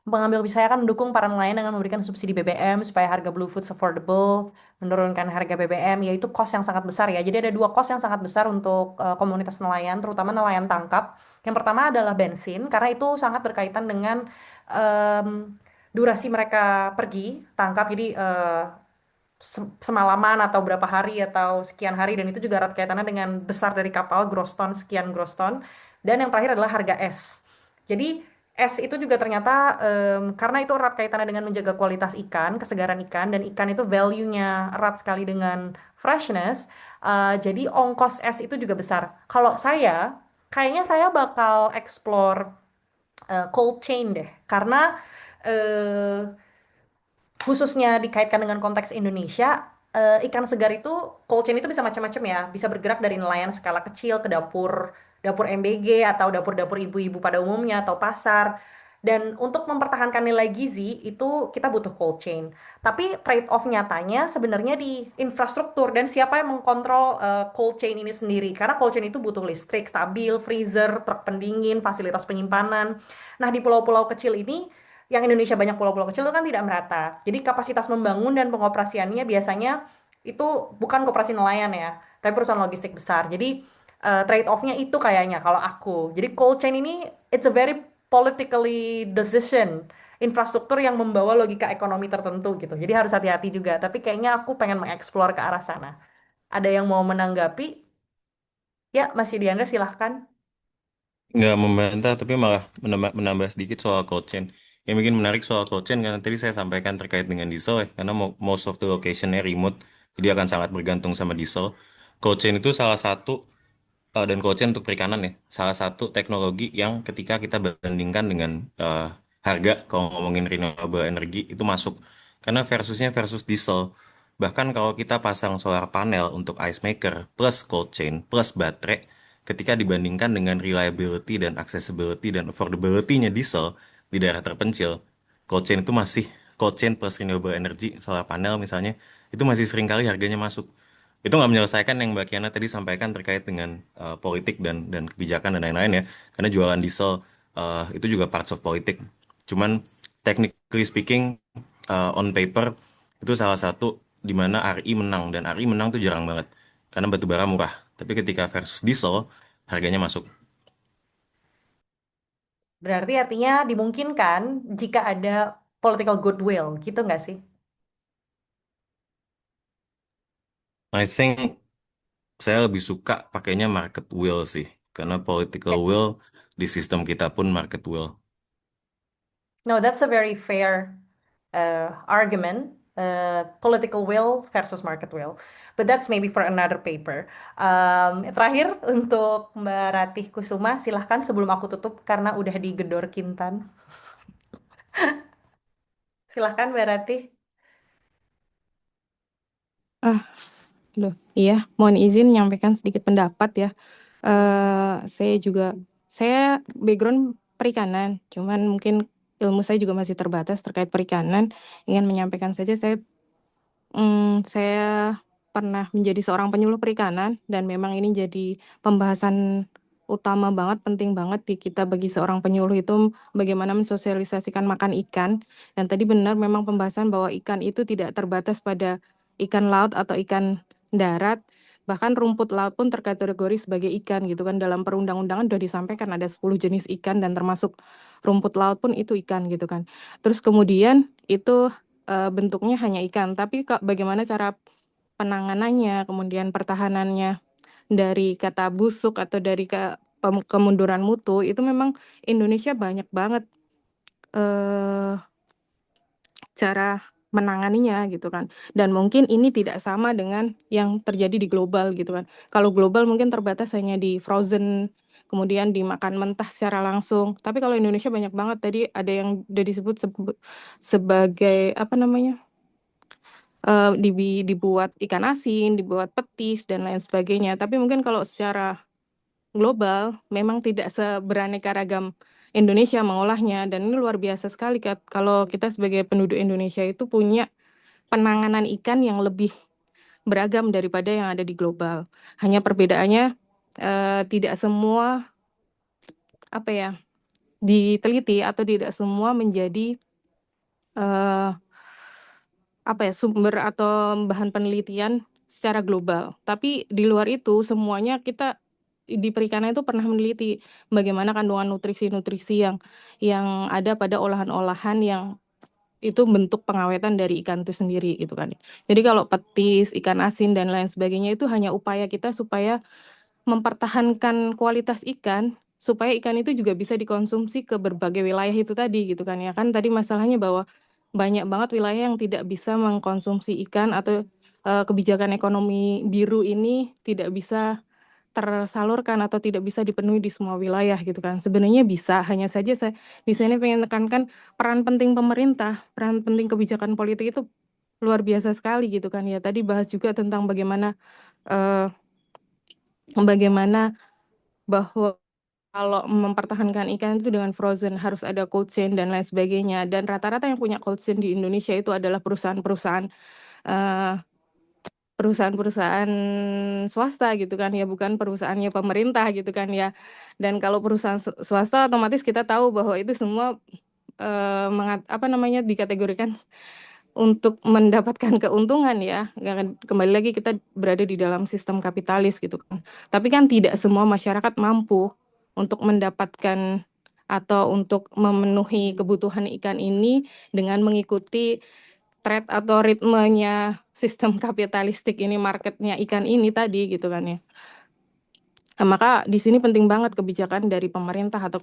Pengambil kebijakan saya akan mendukung para nelayan dengan memberikan subsidi BBM supaya harga Blue Foods affordable, menurunkan harga BBM, yaitu cost yang sangat besar ya. Jadi ada dua cost yang sangat besar untuk komunitas nelayan, terutama nelayan tangkap. Yang pertama adalah bensin, karena itu sangat berkaitan dengan em, durasi mereka pergi tangkap. Jadi semalaman atau berapa hari atau sekian hari, dan itu juga erat kaitannya dengan besar dari kapal, gross ton sekian gross ton. Dan yang terakhir adalah harga es. Jadi es itu juga ternyata karena itu erat kaitannya dengan menjaga kualitas ikan, kesegaran ikan, dan ikan itu value-nya erat sekali dengan freshness. Jadi ongkos es itu juga besar. Kalau saya, kayaknya saya bakal explore cold chain deh, karena eh, khususnya dikaitkan dengan konteks Indonesia, ikan segar itu cold chain itu bisa macam-macam ya, bisa bergerak dari nelayan skala kecil ke dapur dapur MBG atau dapur-dapur ibu-ibu pada umumnya atau pasar. Dan untuk mempertahankan nilai gizi itu kita butuh cold chain. Tapi trade-off nyatanya sebenarnya di infrastruktur dan siapa yang mengkontrol cold chain ini sendiri. Karena cold chain itu butuh listrik stabil, freezer, truk pendingin, fasilitas penyimpanan. Nah, di pulau-pulau kecil ini, yang Indonesia banyak pulau-pulau kecil itu kan tidak merata. Jadi kapasitas membangun dan pengoperasiannya biasanya itu bukan koperasi nelayan ya, tapi perusahaan logistik besar. Jadi trade off-nya itu kayaknya kalau aku. Jadi cold chain ini it's a very politically decision, infrastruktur yang membawa logika ekonomi tertentu gitu. Jadi harus hati-hati juga. Tapi kayaknya aku pengen mengeksplor ke arah sana. Ada yang mau menanggapi? Ya, Mas Yudiandra silahkan. Nggak membantah, tapi malah menambah sedikit soal cold chain. Yang bikin menarik soal cold chain, karena tadi saya sampaikan terkait dengan diesel ya, karena most of the location-nya remote, jadi akan sangat bergantung sama diesel. Cold chain itu salah satu, dan cold chain untuk perikanan ya, salah satu teknologi yang ketika kita bandingkan dengan harga, kalau ngomongin renewable energy, itu masuk. Karena versus diesel. Bahkan kalau kita pasang solar panel untuk ice maker, plus cold chain, plus baterai, ketika dibandingkan dengan reliability dan accessibility dan affordability-nya diesel di daerah terpencil, cold chain itu masih, cold chain plus renewable energy, solar panel misalnya, itu masih sering kali harganya masuk. Itu nggak menyelesaikan yang Mbak Kiana tadi sampaikan terkait dengan politik dan kebijakan dan lain-lain ya. Karena jualan diesel itu juga parts of politik. Cuman technically speaking, on paper itu salah satu di mana RI menang, dan RI menang tuh jarang banget karena batu bara murah. Tapi ketika versus diesel, harganya masuk. Berarti artinya dimungkinkan jika ada political goodwill, gitu nggak sih? I think saya lebih suka pakainya market will sih, karena political Oke. will di sistem kita pun market will. No, that's a very fair argument. Political will versus market will. But that's maybe for another paper. Terakhir untuk Mbak Ratih Kusuma, silahkan sebelum aku tutup karena udah digedor Kintan. Silahkan Mbak Ratih. Ah, Loh, iya, mohon izin menyampaikan sedikit pendapat ya. Saya background perikanan, cuman mungkin ilmu saya juga masih terbatas terkait perikanan. Ingin menyampaikan saja, saya pernah menjadi seorang penyuluh perikanan dan memang ini jadi pembahasan utama banget, penting banget di kita bagi seorang penyuluh itu bagaimana mensosialisasikan makan ikan. Dan tadi benar memang pembahasan bahwa ikan itu tidak terbatas pada ikan laut atau ikan darat, bahkan rumput laut pun terkategori sebagai ikan gitu kan. Dalam perundang-undangan sudah disampaikan ada 10 jenis ikan dan termasuk rumput laut pun itu ikan gitu kan. Terus kemudian itu bentuknya hanya ikan, tapi bagaimana cara penanganannya, kemudian pertahanannya dari kata busuk atau dari kemunduran mutu, itu memang Indonesia banyak banget eh, cara menanganinya gitu kan. Dan mungkin ini tidak sama dengan yang terjadi di global gitu kan. Kalau global mungkin terbatas hanya di frozen, kemudian dimakan mentah secara langsung. Tapi kalau Indonesia banyak banget, tadi ada yang udah disebut sebagai apa namanya? Dibuat ikan asin, dibuat petis dan lain sebagainya. Tapi mungkin kalau secara global memang tidak seberaneka ragam Indonesia mengolahnya, dan ini luar biasa sekali kalau kita sebagai penduduk Indonesia itu punya penanganan ikan yang lebih beragam daripada yang ada di global. Hanya perbedaannya tidak semua apa ya diteliti atau tidak semua menjadi eh, apa ya sumber atau bahan penelitian secara global. Tapi di luar itu semuanya kita di perikanan itu pernah meneliti bagaimana kandungan nutrisi-nutrisi yang ada pada olahan-olahan yang itu bentuk pengawetan dari ikan itu sendiri gitu kan. Jadi kalau petis, ikan asin dan lain sebagainya itu hanya upaya kita supaya mempertahankan kualitas ikan supaya ikan itu juga bisa dikonsumsi ke berbagai wilayah itu tadi gitu kan ya. Kan tadi masalahnya bahwa banyak banget wilayah yang tidak bisa mengkonsumsi ikan atau kebijakan ekonomi biru ini tidak bisa tersalurkan atau tidak bisa dipenuhi di semua wilayah gitu kan. Sebenarnya bisa, hanya saja saya di sini pengen tekankan peran penting pemerintah, peran penting kebijakan politik itu luar biasa sekali gitu kan ya. Tadi bahas juga tentang eh, bagaimana bahwa kalau mempertahankan ikan itu dengan frozen harus ada cold chain dan lain sebagainya. Dan rata-rata yang punya cold chain di Indonesia itu adalah eh, perusahaan-perusahaan swasta gitu kan ya, bukan perusahaannya pemerintah gitu kan ya. Dan kalau perusahaan swasta otomatis kita tahu bahwa itu semua apa namanya dikategorikan untuk mendapatkan keuntungan ya. Kembali lagi kita berada di dalam sistem kapitalis gitu kan. Tapi kan tidak semua masyarakat mampu untuk mendapatkan atau untuk memenuhi kebutuhan ikan ini dengan mengikuti trade atau ritmenya sistem kapitalistik ini, marketnya ikan ini tadi gitu kan ya. Nah, maka di sini penting banget kebijakan dari pemerintah atau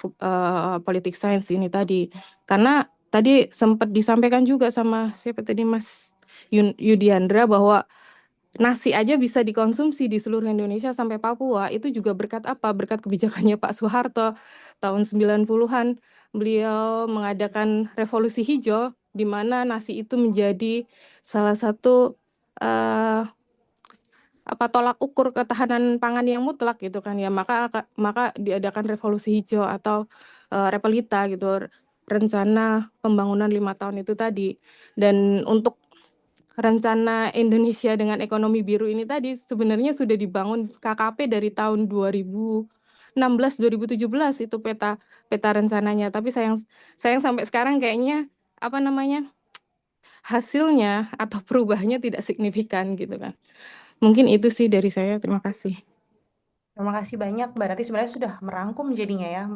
politik sains ini tadi. Karena tadi sempat disampaikan juga sama siapa tadi Mas Yudiandra bahwa nasi aja bisa dikonsumsi di seluruh Indonesia sampai Papua. Itu juga berkat apa? Berkat kebijakannya Pak Soeharto tahun 90-an. Beliau mengadakan revolusi hijau di mana nasi itu menjadi salah satu eh, tolak ukur ketahanan pangan yang mutlak gitu kan ya, maka diadakan revolusi hijau atau repelita gitu, rencana pembangunan 5 tahun itu tadi. Dan untuk rencana Indonesia dengan ekonomi biru ini tadi sebenarnya sudah dibangun KKP dari tahun 2016 2017 itu peta peta rencananya, tapi sayang sayang sampai sekarang kayaknya hasilnya atau perubahannya tidak signifikan gitu kan. Mungkin itu sih dari saya. Terima kasih. Terima kasih banyak, berarti sebenarnya sudah merangkum jadinya ya,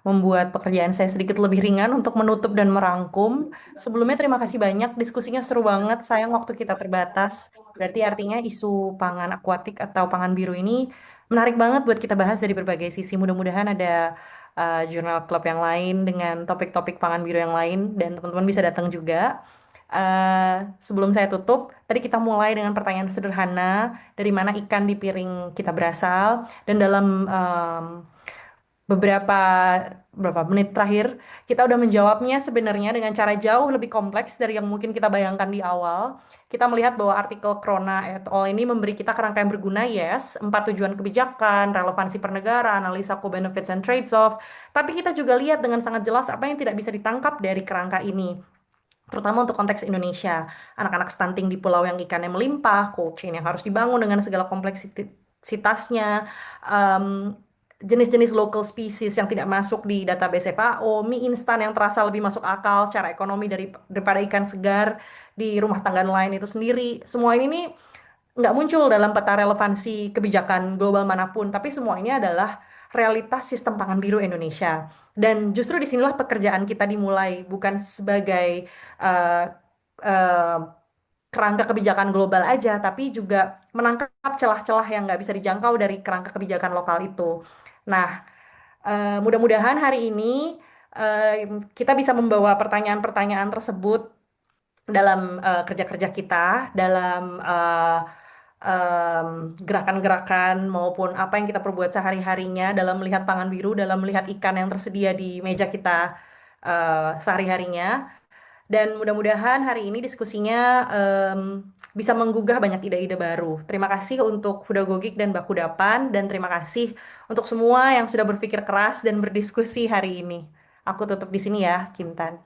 membuat pekerjaan saya sedikit lebih ringan untuk menutup dan merangkum. Sebelumnya terima kasih banyak, diskusinya seru banget, sayang waktu kita terbatas. Berarti artinya isu pangan akuatik atau pangan biru ini menarik banget buat kita bahas dari berbagai sisi. Mudah-mudahan ada jurnal klub yang lain dengan topik-topik pangan biru yang lain, dan teman-teman bisa datang juga. Sebelum saya tutup, tadi kita mulai dengan pertanyaan sederhana, dari mana ikan di piring kita berasal, dan dalam beberapa berapa menit terakhir kita udah menjawabnya sebenarnya dengan cara jauh lebih kompleks dari yang mungkin kita bayangkan di awal. Kita melihat bahwa artikel Krona et al. Ini memberi kita kerangka yang berguna, yes, 4 tujuan kebijakan, relevansi pernegara, analisa co-benefits and trades-off. Tapi kita juga lihat dengan sangat jelas apa yang tidak bisa ditangkap dari kerangka ini, terutama untuk konteks Indonesia. Anak-anak stunting di pulau yang ikannya melimpah, cold chain yang harus dibangun dengan segala kompleksitasnya, um, jenis-jenis local species yang tidak masuk di database FAO, mie instan yang terasa lebih masuk akal secara ekonomi daripada ikan segar di rumah tangga nelayan itu sendiri. Semua ini nih nggak muncul dalam peta relevansi kebijakan global manapun, tapi semua ini adalah realitas sistem pangan biru Indonesia. Dan justru disinilah pekerjaan kita dimulai, bukan sebagai eh, eh, kerangka kebijakan global aja, tapi juga menangkap celah-celah yang nggak bisa dijangkau dari kerangka kebijakan lokal itu. Nah, mudah-mudahan hari ini kita bisa membawa pertanyaan-pertanyaan tersebut dalam kerja-kerja kita, dalam gerakan-gerakan maupun apa yang kita perbuat sehari-harinya dalam melihat pangan biru, dalam melihat ikan yang tersedia di meja kita sehari-harinya. Dan mudah-mudahan hari ini diskusinya bisa menggugah banyak ide-ide baru. Terima kasih untuk Hudagogik dan Bakudapan, dan terima kasih untuk semua yang sudah berpikir keras dan berdiskusi hari ini. Aku tutup di sini ya, Kintan.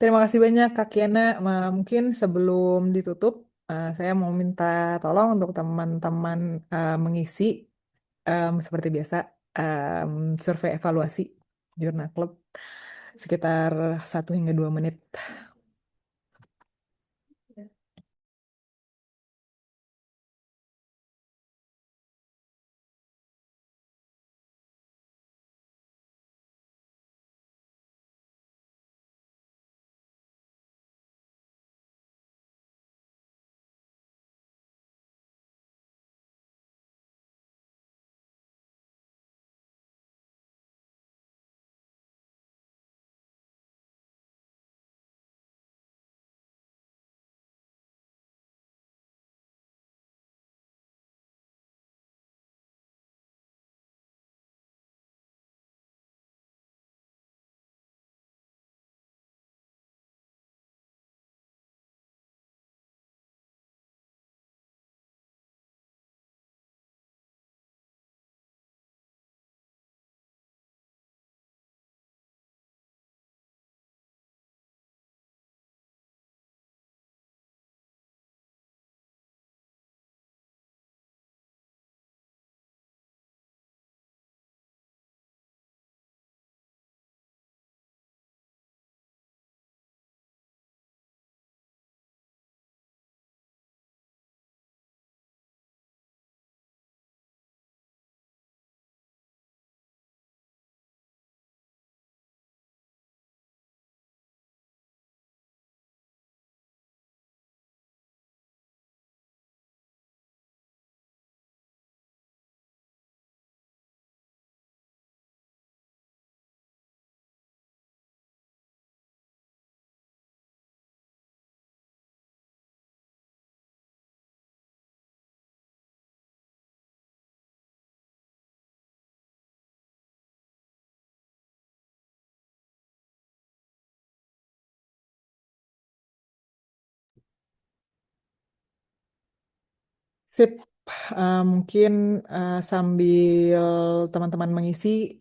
Terima kasih banyak Kak Kiana. Mungkin sebelum ditutup, saya mau minta tolong untuk teman-teman mengisi seperti biasa survei evaluasi Jurnal Club sekitar 1 hingga 2 menit. Sip. Mungkin sambil teman-teman mengisi,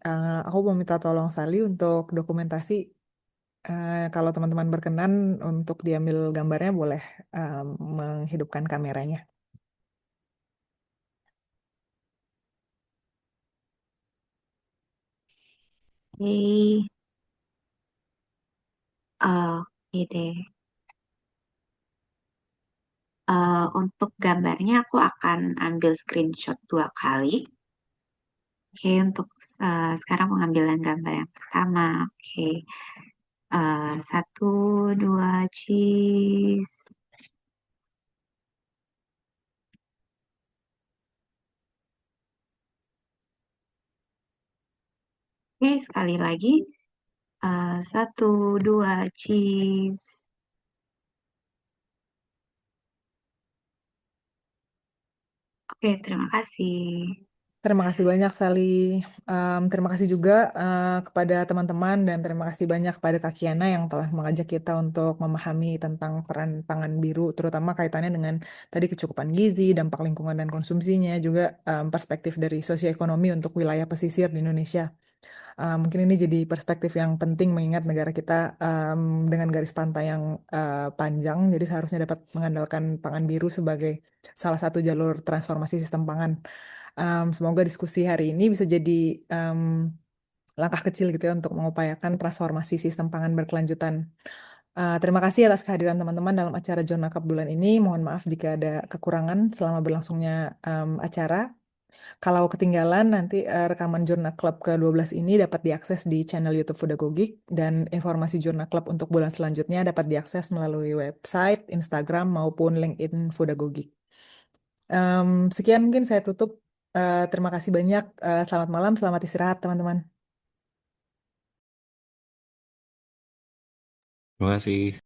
aku mau minta tolong Sali untuk dokumentasi. Kalau teman-teman berkenan untuk diambil gambarnya, boleh menghidupkan kameranya. Oke, oke deh. Untuk gambarnya aku akan ambil screenshot 2 kali. Oke, untuk sekarang pengambilan gambar yang pertama. Oke, 1, 2, cheese. Oke, sekali lagi. 1, 2, cheese. Oke, terima kasih. Terima kasih banyak, Sali. Terima kasih juga kepada teman-teman dan terima kasih banyak kepada Kak Kiana yang telah mengajak kita untuk memahami tentang peran pangan biru, terutama kaitannya dengan tadi kecukupan gizi, dampak lingkungan dan konsumsinya, juga perspektif dari sosioekonomi untuk wilayah pesisir di Indonesia. Mungkin ini jadi perspektif yang penting mengingat negara kita dengan garis pantai yang panjang, jadi seharusnya dapat mengandalkan pangan biru sebagai salah satu jalur transformasi sistem pangan. Semoga diskusi hari ini bisa jadi langkah kecil gitu ya untuk mengupayakan transformasi sistem pangan berkelanjutan. Terima kasih atas kehadiran teman-teman dalam acara Jurnal Cup bulan ini. Mohon maaf jika ada kekurangan selama berlangsungnya acara. Kalau ketinggalan, nanti rekaman Jurnal Club ke-12 ini dapat diakses di channel YouTube Fudagogik dan informasi Jurnal Club untuk bulan selanjutnya dapat diakses melalui website, Instagram, maupun LinkedIn Fudagogik. Sekian mungkin saya tutup. Terima kasih banyak. Selamat malam, selamat istirahat teman-teman. Terima kasih.